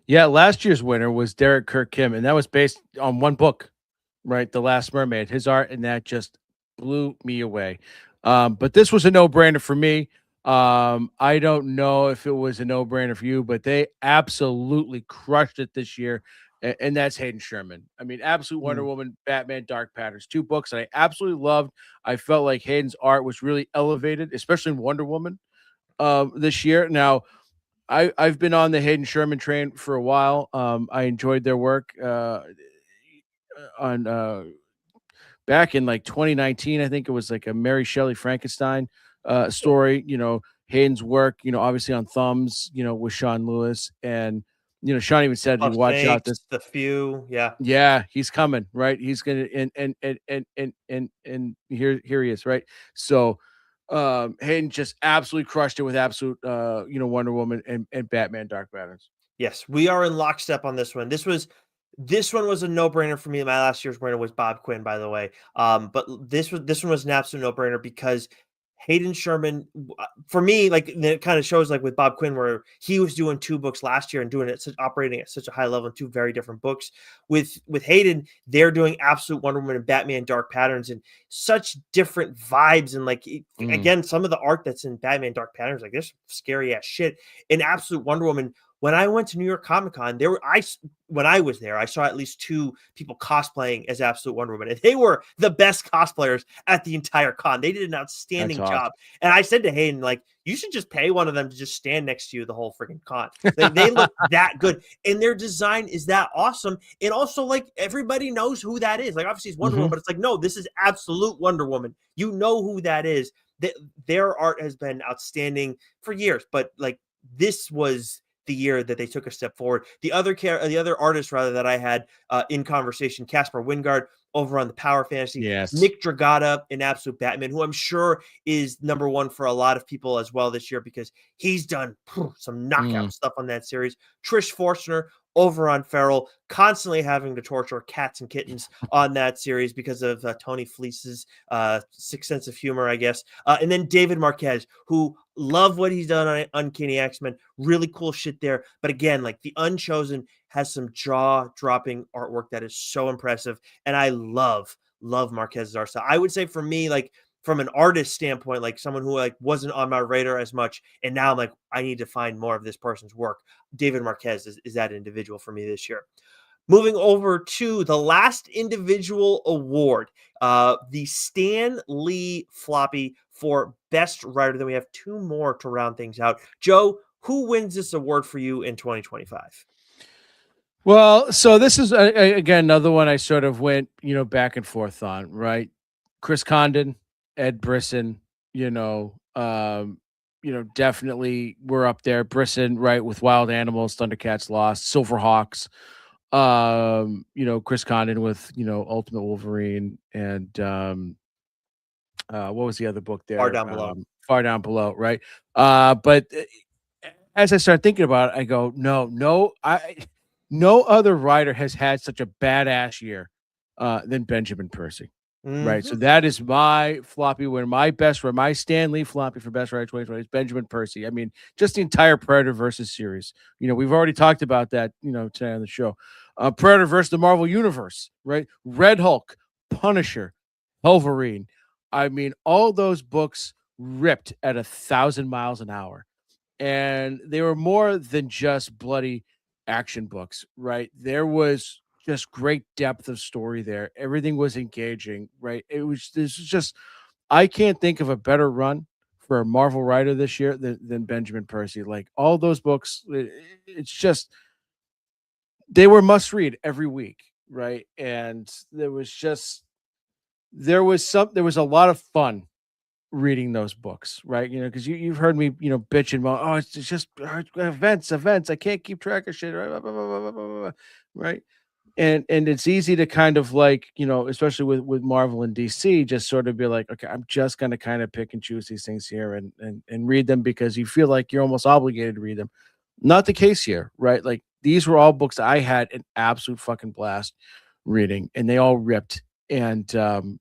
Yeah, last year's winner was Derek Kirk Kim, and that was based on one book, right? The Last Mermaid. His art, and that just blew me away. But this was a no-brainer for me. I don't know if it was a no-brainer for you, but they absolutely crushed it this year. And that's Hayden Sherman. I mean, absolute Wonder Woman, Batman, Dark Patterns, two books that I absolutely loved. I felt like Hayden's art was really elevated, especially in Wonder Woman this year. Now, I've been on the Hayden Sherman train for a while. I enjoyed their work on back in like 2019. I think it was like a Mary Shelley Frankenstein story. You know, Hayden's work. You know, obviously on Thumbs. You know, with Sean Lewis, and you know, Sean even said, "Watch out, this the few, yeah, he's coming, right? He's gonna and here he is, right? So." Hayden just absolutely crushed it with absolute you know, Wonder Woman and Batman Dark Patterns. Yes, we are in lockstep on this one. This one was a no-brainer for me. My last year's winner was Bob Quinn, by the way. But this one was an absolute no-brainer because Hayden Sherman, for me, like it kind of shows like with Bob Quinn, where he was doing two books last year and doing it operating at such a high level in two very different books. With Hayden, they're doing absolute Wonder Woman and Batman Dark Patterns and such different vibes. And like again, some of the art that's in Batman Dark Patterns, like this scary ass shit. In absolute Wonder Woman, when I went to New York Comic Con, when I was there, I saw at least 2 people cosplaying as Absolute Wonder Woman, and they were the best cosplayers at the entire con. They did an That's outstanding awesome. job. And I said to Hayden, like, you should just pay one of them to just stand next to you the whole freaking con. They look that good, and their design is that awesome. And also, like, everybody knows who that is. Like, obviously, it's Wonder Woman, but it's like, no, this is Absolute Wonder Woman. You know who that is. Their art has been outstanding for years, but like, this was the year that they took a step forward. The other artist rather that I had in conversation, Caspar Wingard over on the Power Fantasy, Yes. Nick Dragata in Absolute Batman, who I'm sure is number one for a lot of people as well this year because he's done some knockout stuff on that series. Trish Forstner over on Feral, constantly having to torture cats and kittens on that series because of Tony Fleece's sick sense of humor, I guess. And then David Marquez, who love what he's done on Uncanny X-Men. Really cool shit there. But again, like, the Unchosen has some jaw-dropping artwork that is so impressive. And I love Marquez's art style. I would say for me, like, from an artist standpoint, like someone who like wasn't on my radar as much, and now I'm like, I need to find more of this person's work. David Marquez is that individual for me this year. Moving over to the last individual award, the Stan Lee Floppy for Best Writer. Then we have 2 more to round things out. Joe, who wins this award for you in 2025? Well, so this is again another one I sort of went, back and forth on, right? Chris Condon, Ed Brisson, definitely we're up there. Brisson, right, with Wild Animals, Thundercats Lost, Silverhawks. Chris Condon with, Ultimate Wolverine, and what was the other book there? Far Down Below. Far Down Below, right? But as I start thinking about it, I go, no other writer has had such a badass year than Benjamin Percy. Right. So that is my floppy winner. My Stan Lee floppy for Best Writer 2020 is Benjamin Percy. I mean, just the entire Predator versus series. We've already talked about that, today on the show. Predator versus the Marvel Universe, right? Red Hulk, Punisher, Wolverine. I mean, all those books ripped at 1,000 miles an hour. And they were more than just bloody action books, right? There was just great depth of story there. Everything was engaging, right? This was just, I can't think of a better run for a Marvel writer this year than Benjamin Percy. Like, all those books, it's just, they were must read every week, right? And there was a lot of fun reading those books, right? Because you've heard me, bitch and moan, oh, it's just events. I can't keep track of shit, right? Right. And it's easy to kind of like, especially with Marvel and DC, just sort of be like, okay, I'm just going to kind of pick and choose these things here and read them because you feel like you're almost obligated to read them. Not the case here, right? Like, these were all books I had an absolute fucking blast reading, and they all ripped. And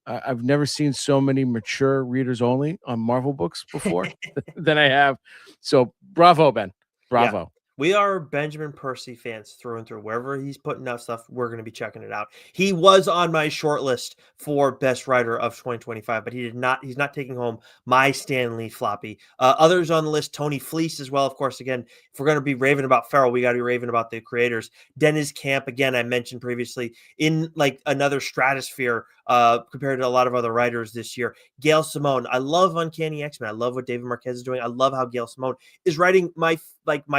I've never seen so many mature readers only on Marvel books before than I have. So bravo, Ben. Bravo. Yeah. We are Benjamin Percy fans through and through. Wherever he's putting out stuff, we're going to be checking it out. He was on my short list for Best Writer of 2025, but he's not taking home my Stan Lee floppy. Others on the list, Tony Fleece as well. Of course, again, if we're going to be raving about Feral, we got to be raving about the creators. Dennis Camp, again, I mentioned previously, in like another stratosphere compared to a lot of other writers this year. Gail Simone, I love Uncanny X-Men. I love what David Marquez is doing. I love how Gail Simone is writing my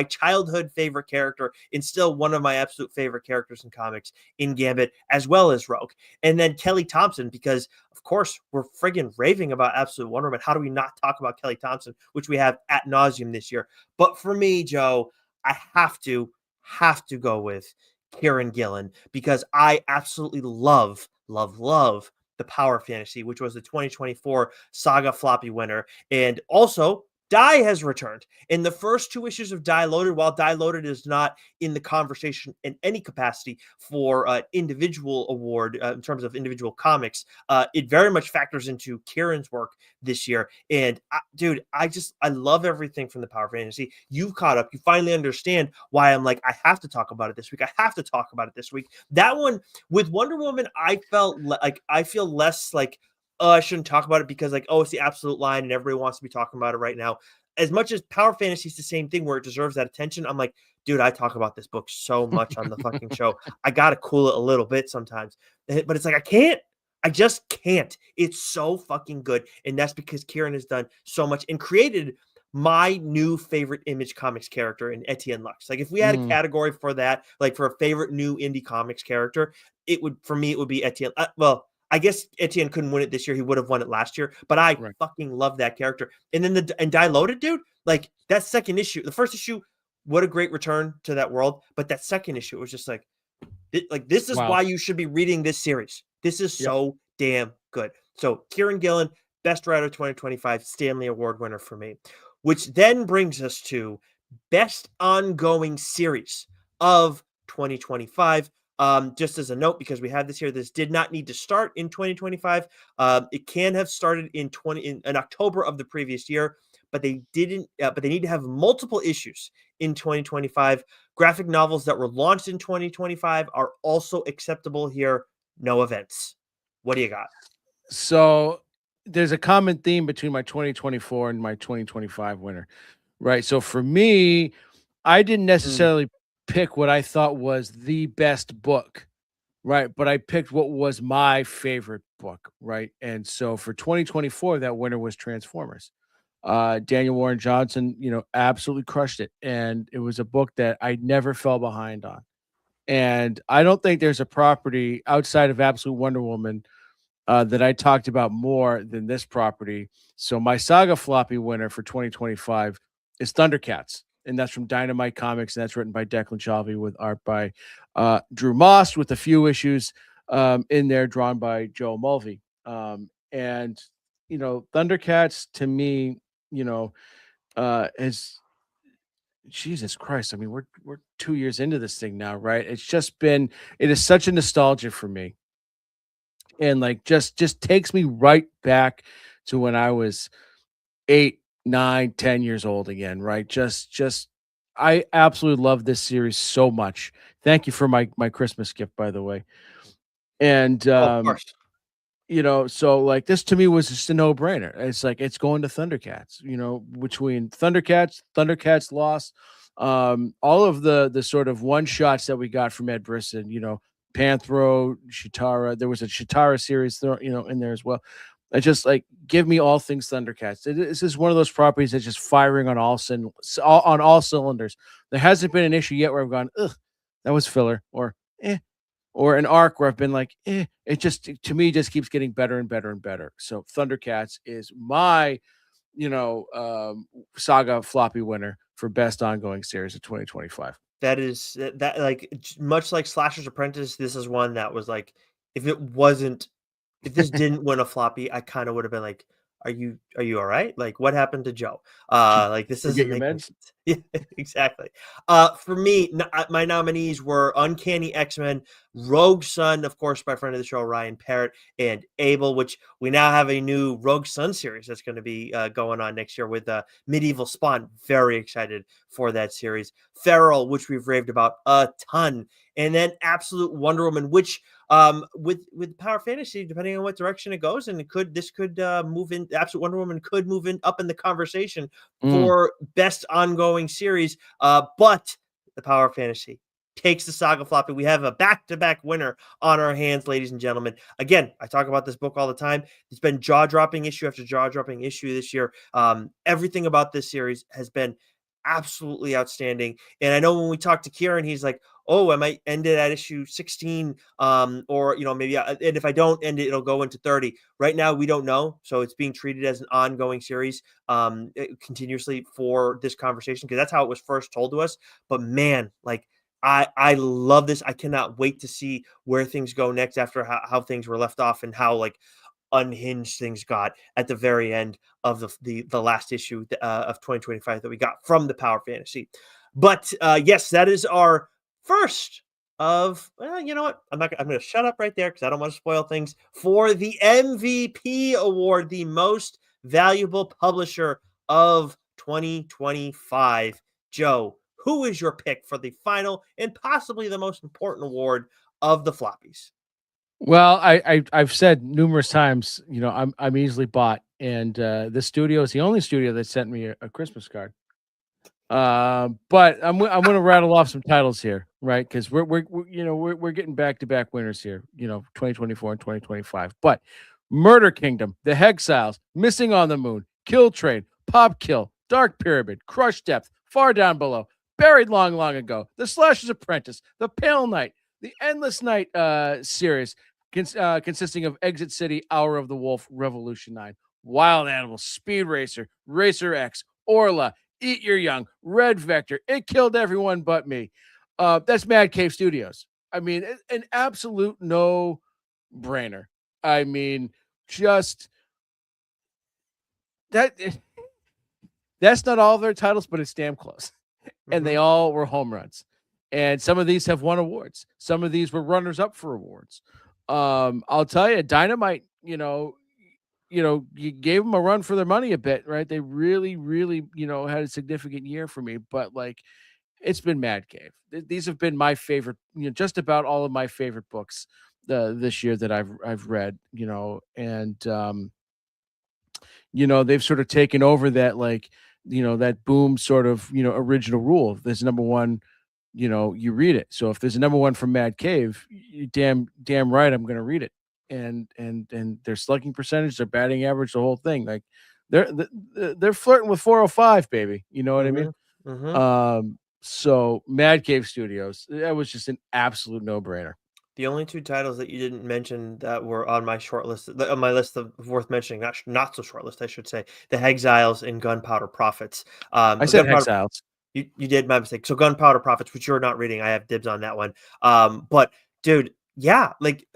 childhood favorite character and still one of my absolute favorite characters in comics in Gambit, as well as Rogue. And then Kelly Thompson, because of course we're friggin' raving about Absolute Wonder Woman. How do we not talk about Kelly Thompson, which we have ad nauseum this year? But for me, Joe, I have to go with Kieran Gillen because I absolutely love the Power Fantasy, which was the 2024 Saga Floppy winner. And also, Die has returned. In the first 2 issues of Die Loaded, while Die Loaded is not in the conversation in any capacity for individual award in terms of individual comics, it very much factors into Kieran's work this year. And dude, I love everything from the Power Fantasy. You've caught up. You finally understand why I'm like, I have to talk about it this week. That one with Wonder Woman, I feel less like, oh, I shouldn't talk about it because like, oh, it's the absolute line and everybody wants to be talking about it right now. as much as Power Fantasy is the same thing where it deserves that attention, I'm like, dude, I talk about this book so much on the fucking show. I gotta cool it a little bit sometimes, but it's like I can't. I just can't. It's so fucking good, and that's because Kieran has done so much and created my new favorite Image Comics character in Etienne Lux. Like, if we had a Mm, category for that, like for a favorite new indie comics character, it would, for me, it would be Etienne. Well, I guess Etienne couldn't win it this year. He would have won it last year, but I right. fucking love that character. And then and Die Loaded, dude, like that second issue, the first issue, what a great return to that world. But that second issue was just like, this is Wow. why you should be reading this series. This is Yep. so damn good. So Kieran Gillen, Best Writer 2025, Stanley Award winner for me, which then brings us to Best Ongoing Series of 2025. Just as a note, because we have this here, this did not need to start in 2025. It can have started in October of the previous year, but they didn't. But they need to have multiple issues in 2025. Graphic novels that were launched in 2025 are also acceptable here. No events. What do you got? So there's a common theme between my 2024 and my 2025 winner, right? So for me, I didn't Mm, necessarily pick what I thought was the best book, right? But I picked what was my favorite book, right? And so for 2024, that winner was Transformers. Daniel Warren Johnson, absolutely crushed it. And it was a book that I never fell behind on. And I don't think there's a property outside of Absolute Wonder Woman that I talked about more than this property. So my Saga Floppy winner for 2025 is Thundercats, and that's from Dynamite Comics, and that's written by Declan Shalvey with art by Drew Moss, with a few issues in there drawn by Joe Mulvey. And Thundercats to me, is Jesus Christ. I mean, we're 2 years into this thing now, right? It is such a nostalgia for me, and like just takes me right back to when I was 8, 9, 10 years old again, right? Just I absolutely love this series so much. Thank you for my Christmas gift, by the way. And oh, of course. so like this to me was just a no-brainer. It's like it's going to Thundercats, between Thundercats lost, all of the sort of one shots that we got from Ed Brisson, Panthro, Shitara. There was a Shitara series in there as well. I just like give me all things Thundercats. This is one of those properties that's just firing on all cylinders. There hasn't been an issue yet where I've gone, ugh, that was filler, or an arc where I've been like, it just to me just keeps getting better and better and better. So Thundercats is my, Saga Floppy winner for best ongoing series of 2025. That is that like much like Slasher's Apprentice. This is one that was like, if it wasn't, if this didn't win a floppy, I kind of would have been like, are you all right? Like, what happened to Joe? Did you Like, this forget isn't your making meds? sense. Yeah, exactly. For me, my nominees were Uncanny X-Men, Rogue Sun, of course, by friend of the show Ryan Parrott, and Abel, which we now have a new Rogue Sun series that's going to be going on next year with Medieval Spawn. Very excited for that series. Feral, which we've raved about a ton, and then Absolute Wonder Woman, which with Power Fantasy, depending on what direction it goes, and this could move in. Absolute Wonder Woman could move in up in the conversation Mm. for best ongoing series. But the Power Fantasy takes the Saga Floppy. We have a back-to-back winner on our hands, ladies and gentlemen. Again, I talk about this book all the time. It's been jaw-dropping issue after jaw-dropping issue this year. Everything about this series has been absolutely outstanding. And I know when we talked to Kieran, he's like, oh, I might end it at issue 16, or maybe and if I don't end it, it'll go into 30. Right now we don't know, so it's being treated as an ongoing series continuously for this conversation, because that's how it was first told to us. But man, like, I love this. I cannot wait to see where things go next after how things were left off, and how like unhinged things got at the very end of the last issue of 2025 that we got from the Power Fantasy. But yes, that is our first of, well, you know what? I'm going to shut up right there because I don't want to spoil things for the MVP award, the most valuable publisher of 2025. Joe, who is your pick for the final and possibly the most important award of the Floppies? Well, I've said numerous times, I'm easily bought, and the studio is the only studio that sent me a Christmas card. But I'm gonna rattle off some titles here, right? Because we're getting back to back winners here. 2024 and 2025. But Murder Kingdom, The Hexiles, Missing on the Moon, Kill Train, Pop Kill, Dark Pyramid, Crush Depth, Far Down Below, Buried Long Long Ago, The Slasher's Apprentice, The Pale Knight, the Endless Night series, consisting of Exit City, Hour of the Wolf, Revolution 9, Wild Animals, Speed Racer, Racer X, Orla, Eat Your Young, Red Vector. It killed everyone but me. That's Mad Cave Studios. I mean, an absolute no brainer. I mean, just that. That's not all of their titles, but it's damn close. And they all were home runs. And some of these have won awards. Some of these were runners up for awards. I'll tell you, Dynamite, you gave them a run for their money a bit, right? They really, really, had a significant year for me, but like it's been Mad Cave. These have been my favorite, just about all of my favorite books this year that I've read, and they've sort of taken over that that boom sort of, original rule. If there's number one, you read it. So if there's a number one from Mad Cave, you damn right I'm going to read it. And their slugging percentage, their batting average, the whole thing, like they're flirting with 405, baby. You know what I mean? So Mad Cave Studios, that was just an absolute no-brainer. The only two titles that you didn't mention that were on my short list, on my list of worth mentioning, not so short list, I should say, The Exiles and Gunpowder Prophets. I said Exiles. You did, my mistake. So Gunpowder Prophets, which you're not reading, I have dibs on that one. But dude, yeah, like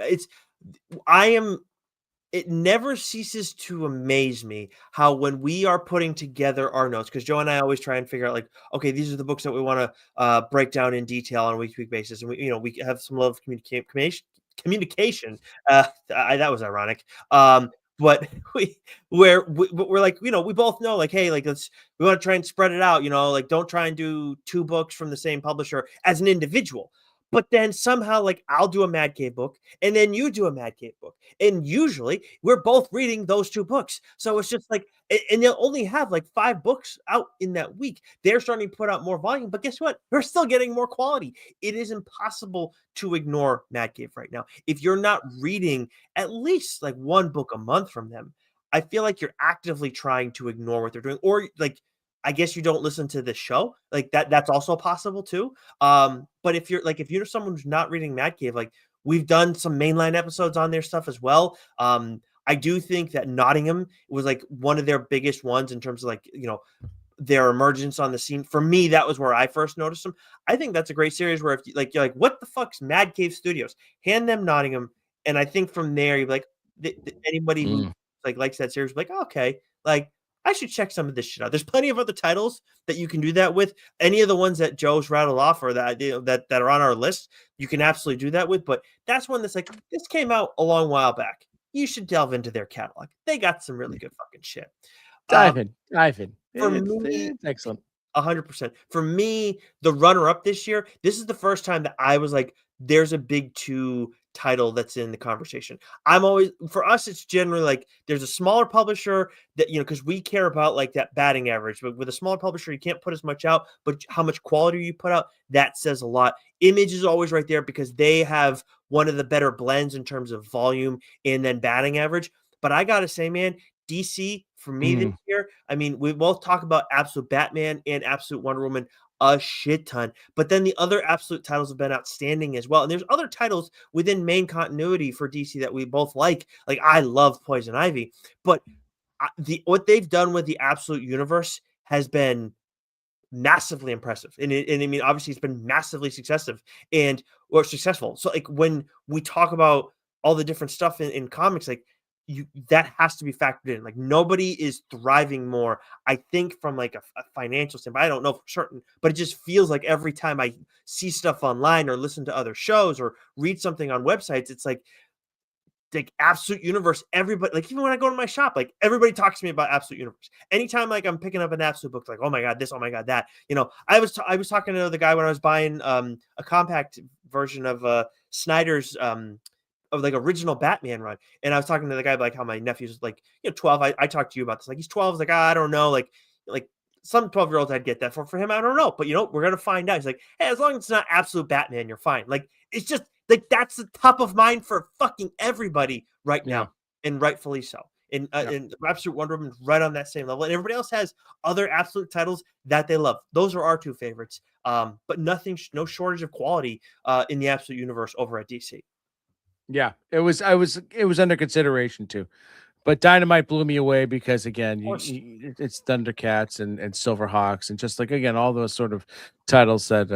it never ceases to amaze me how when we are putting together our notes, because Joe and I always try and figure out like, okay, these are the books that we want to break down in detail on a week-to-week basis, and we have some love of communication. That was ironic. But we're like, we both know like, hey, like we want to try and spread it out, like don't try and do two books from the same publisher as an individual. But then somehow, like, I'll do a Mad Cave book, and then you do a Mad Cave book. And usually, we're both reading those two books. So it's just like, and they'll only have like 5 books out in that week. They're starting to put out more volume, but guess what? We're still getting more quality. It is impossible to ignore Mad Cave right now. If you're not reading at least like one book a month from them, I feel like you're actively trying to ignore what they're doing, or like, I guess you don't listen to the show, like that's also possible too. But if you're someone who's not reading Mad Cave, like we've done some mainline episodes on their stuff as well. I do think that Nottingham was like one of their biggest ones in terms of like, their emergence on the scene. For me, that was where I first noticed them. I think that's a great series where if you're like, what the fuck's Mad Cave Studios? Hand them Nottingham. And I think from there, you're like, anybody who like likes that series, like, okay, like, I should check some of this shit out. There's plenty of other titles that you can do that with. Any of the ones that Joe's rattled off or that that are on our list, you can absolutely do that with. But that's one that's like, this came out a long while back. You should delve into their catalog. They got some really good fucking shit. Dive in. For me, it's excellent. 100%. For me, the runner-up this year, this is the first time that I was like, there's a big 2 title that's in the conversation. For us, it's generally like there's a smaller publisher that, because we care about like that batting average, but with a smaller publisher, you can't put as much out, but how much quality you put out, that says a lot. Image is always right there because they have one of the better blends in terms of volume and then batting average. But I got to say, man, DC for me this year, I mean, we both talk about Absolute Batman and Absolute Wonder Woman a shit ton, but then the other Absolute titles have been outstanding as well. And there's other titles within main continuity for DC that we both like. Like I love Poison Ivy, but what they've done with the Absolute universe has been massively impressive. And I mean, obviously it's been massively successful. So like when we talk about all the different stuff in comics, like that has to be factored in. Like nobody is thriving more, I think, from like a financial standpoint. I don't know for certain, but it just feels like every time I see stuff online or listen to other shows or read something on websites, it's like Absolute Universe. Everybody, like even when I go to my shop, like everybody talks to me about Absolute Universe. Anytime like I'm picking up an Absolute book, like, oh my god, this, oh my god, that. I was talking to the guy when I was buying a compact version of Snyder's of like original Batman run. And I was talking to the guy like how my nephew's like 12. I talked to you about this. Like he's 12. He's like I don't know. Like some 12-year-olds I'd get that for him. I don't know, but we're gonna find out. He's like, hey, as long as it's not absolute Batman, you're fine. Like it's just like that's the top of mind for fucking everybody right Yeah. now, and rightfully so. And Absolute Wonder Woman is right on that same level, and everybody else has other absolute titles that they love. Those are our two favorites. But no shortage of quality in the Absolute universe over at DC. Yeah, it was under consideration too. But Dynamite blew me away because again, Of course. it's Thundercats and Silverhawks and just like again all those sort of titles that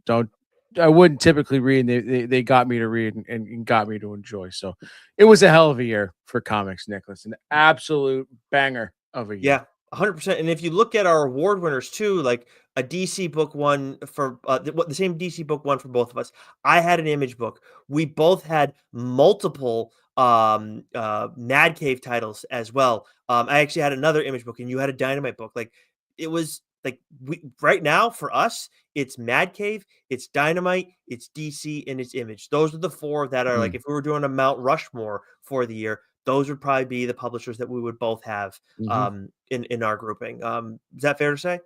don't I wouldn't typically read. And they got me to read and got me to enjoy. So it was a hell of a year for comics, Nicholas. An absolute banger of a year. Yeah, 100%. And if you look at our award winners too, like a DC book won for the same DC book won for both of us. I had an Image book. We both had multiple Mad Cave titles as well. I actually had another Image book, and you had a Dynamite book. Like it was like right now for us, it's Mad Cave, it's Dynamite, it's DC, and it's Image. Those are the four that are like if we were doing a Mount Rushmore for the year, those would probably be the publishers that we would both have in our grouping. Is that fair to say?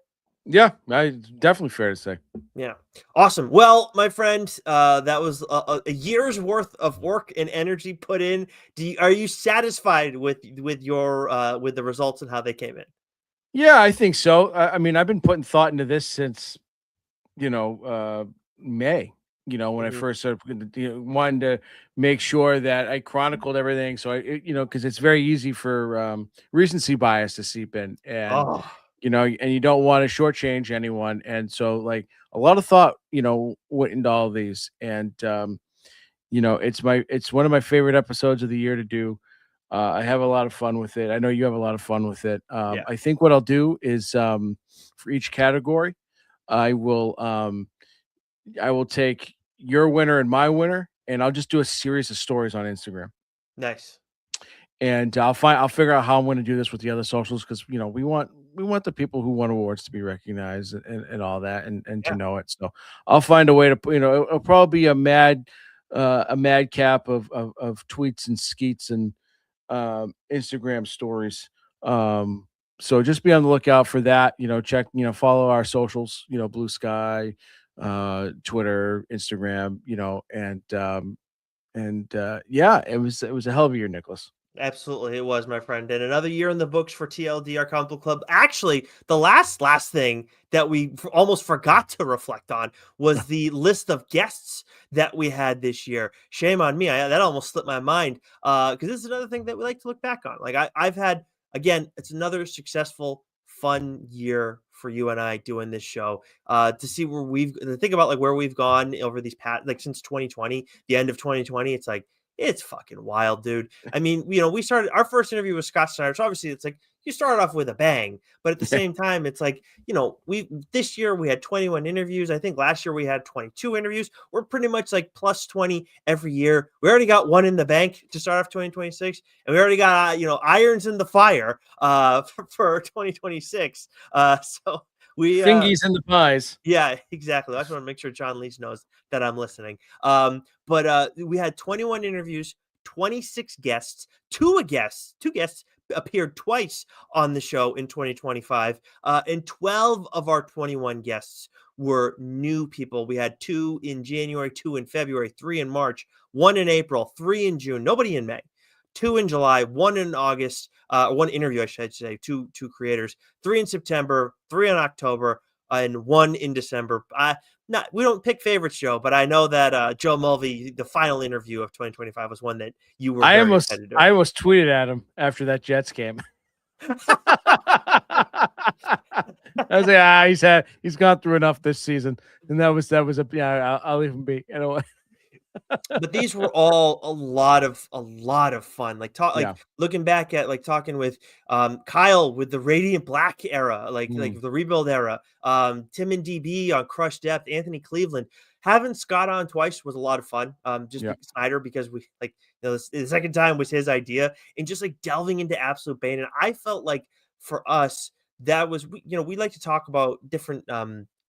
Yeah, definitely fair to say. Yeah. Awesome. Well, my friend, that was a year's worth of work and energy put in. Are you satisfied with your with the results and how they came in? Yeah, I think so. I mean, I've been putting thought into this since May. When I first started wanting to make sure that I chronicled everything. So because it's very easy for recency bias to seep in, and Oh, and you don't want to shortchange anyone. And so, like a lot of thought, went into all of these, and it's one of my favorite episodes of the year to do. I have a lot of fun with it. I know you have a lot of fun with it. yeah. I think what I'll do is for each category, I will take your winner and my winner, and I'll just do a series of stories on Instagram. Nice. And I'll figure out how I'm going to do this with the other socials because we want the people who won awards to be recognized and all that and to Yeah. know it. So I'll find a way to it'll probably be a mad cap of tweets and skeets and Instagram stories. So just be on the lookout for that. Check, follow our socials, Blue Sky, Twitter, Instagram, yeah, it was a hell of a year, Nicholas. Absolutely, it was, my friend, and another year in the books for TLDR Comic Book Club. Actually, the last thing that we almost forgot to reflect on was the list of guests that we had this year. Shame on me, that almost slipped my mind. Because this is another thing that we like to look back on. Like I've had again, it's another successful, fun year for you and I doing this show. To see where to think about like where we've gone over these past like since 2020, the end of 2020. It's like it's fucking wild, dude. I mean, we started our first interview with Scott Snyder. So obviously, it's like you started off with a bang, but at the same time, it's like we this year we had 21 interviews. I think last year we had 22 interviews. We're pretty much like plus 20 every year. We already got one in the bank to start off 2026, and we already got irons in the fire for 2026. So we Fingies in the pies. yeah, exactly. I just want to make sure John Lees knows that I'm listening. But we had 21 interviews, 26 guests, two guests appeared twice on the show in 2025, and 12 of our 21 guests were new people. We had 2 in January, 2 in February, 3 in March, 1 in April, 3 in June, nobody in May. 2 in July, 1 in August, 1 interview, I should say, two creators, 3 in September, 3 in October, and 1 in December. We don't pick favorites, Joe, but I know that Joe Mulvey, the final interview of 2025, was one that you were very excited to. I almost tweeted at him after that Jets game. I was like, he's gone through enough this season, and that was I'll leave him be. But these were all a lot of fun. Looking back at like talking with Kyle with the Radiant Black era, like the rebuild era, Tim and DB on Crush Depth, Anthony Cleveland. Having Scott on twice was a lot of fun. Snyder, because we the second time was his idea, and just like delving into Absolute Bane. And I felt like for us, that was we like to talk about different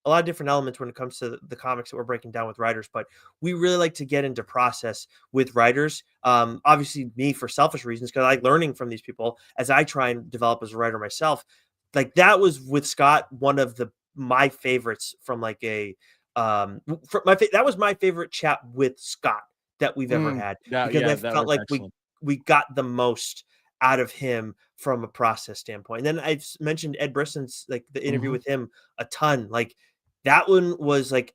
a lot of different elements when it comes to the comics that we're breaking down with writers, but we really like to get into process with writers. Obviously, me for selfish reasons, because I like learning from these people as I try and develop as a writer myself. Like that was with Scott, one of my favorites from like a that was my favorite chat with Scott that we've ever had, because I that felt was like excellent. we got the most out of him from a process standpoint. And then I've mentioned Ed Brisson's, like the interview with him a ton. Like that one was like,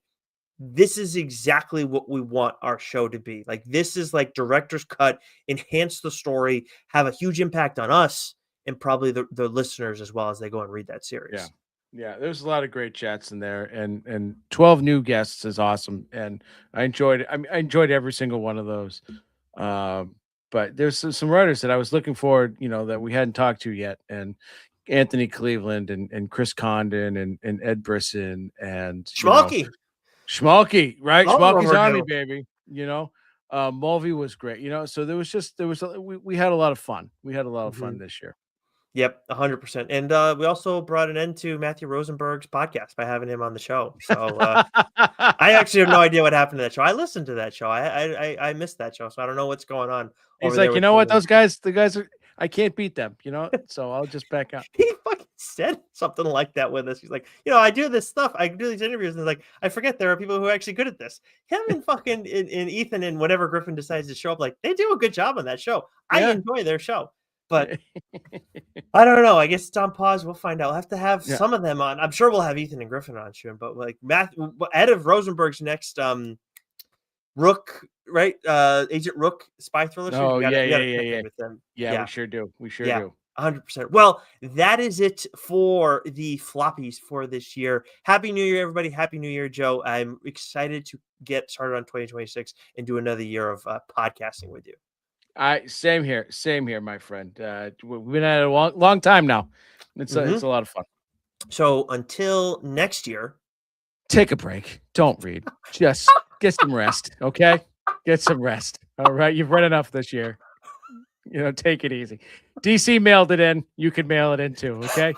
this is exactly what we want our show to be. Like this is like director's cut, enhance the story, have a huge impact on us and probably the listeners as well as they go and read that series. Yeah, there's a lot of great chats in there, and 12 new guests is awesome, and I enjoyed it. I mean, I enjoyed every single one of those. Um, but there's some writers that I was looking forward, that we hadn't talked to yet, and Anthony Cleveland and Chris Condon and Ed Brisson and Schmalky. Schmalky, right? Love Schmalky's Army, overdue. baby. Mulvey was great. So we had a lot of fun. We had a lot of fun this year. Yep, 100%. And we also brought an end to Matthew Rosenberg's podcast by having him on the show. So I actually have no idea what happened to that show. I listened to that show. I missed that show, so I don't know what's going on. He's over like, there you know what? with The guys are. I can't beat them. So I'll just back out. He fucking said something like that with us. He's like, I do this stuff. I do these interviews, and like, I forget there are people who are actually good at this. Him and fucking and Ethan and whatever Griffin decides to show up, like they do a good job on that show. I enjoy their show. But I don't know. I guess it's on pause. We'll find out. We'll have to have some of them on. I'm sure we'll have Ethan and Griffin on soon. But like Ed of Rosenberg's next Rook, right? Agent Rook spy thriller. Oh, yeah. With them. Yeah, we sure do. We sure do. 100%. Well, that is it for the Floppies for this year. Happy New Year, everybody. Happy New Year, Joe. I'm excited to get started on 2026 and do another year of podcasting with you. Same here, my friend. We've been at it a long time now. It's a lot of fun. So until next year, take a break. Don't read. Just get some rest. Okay, get some rest. All right, you've read enough this year. Take it easy. DC mailed it in. You can mail it in too. Okay.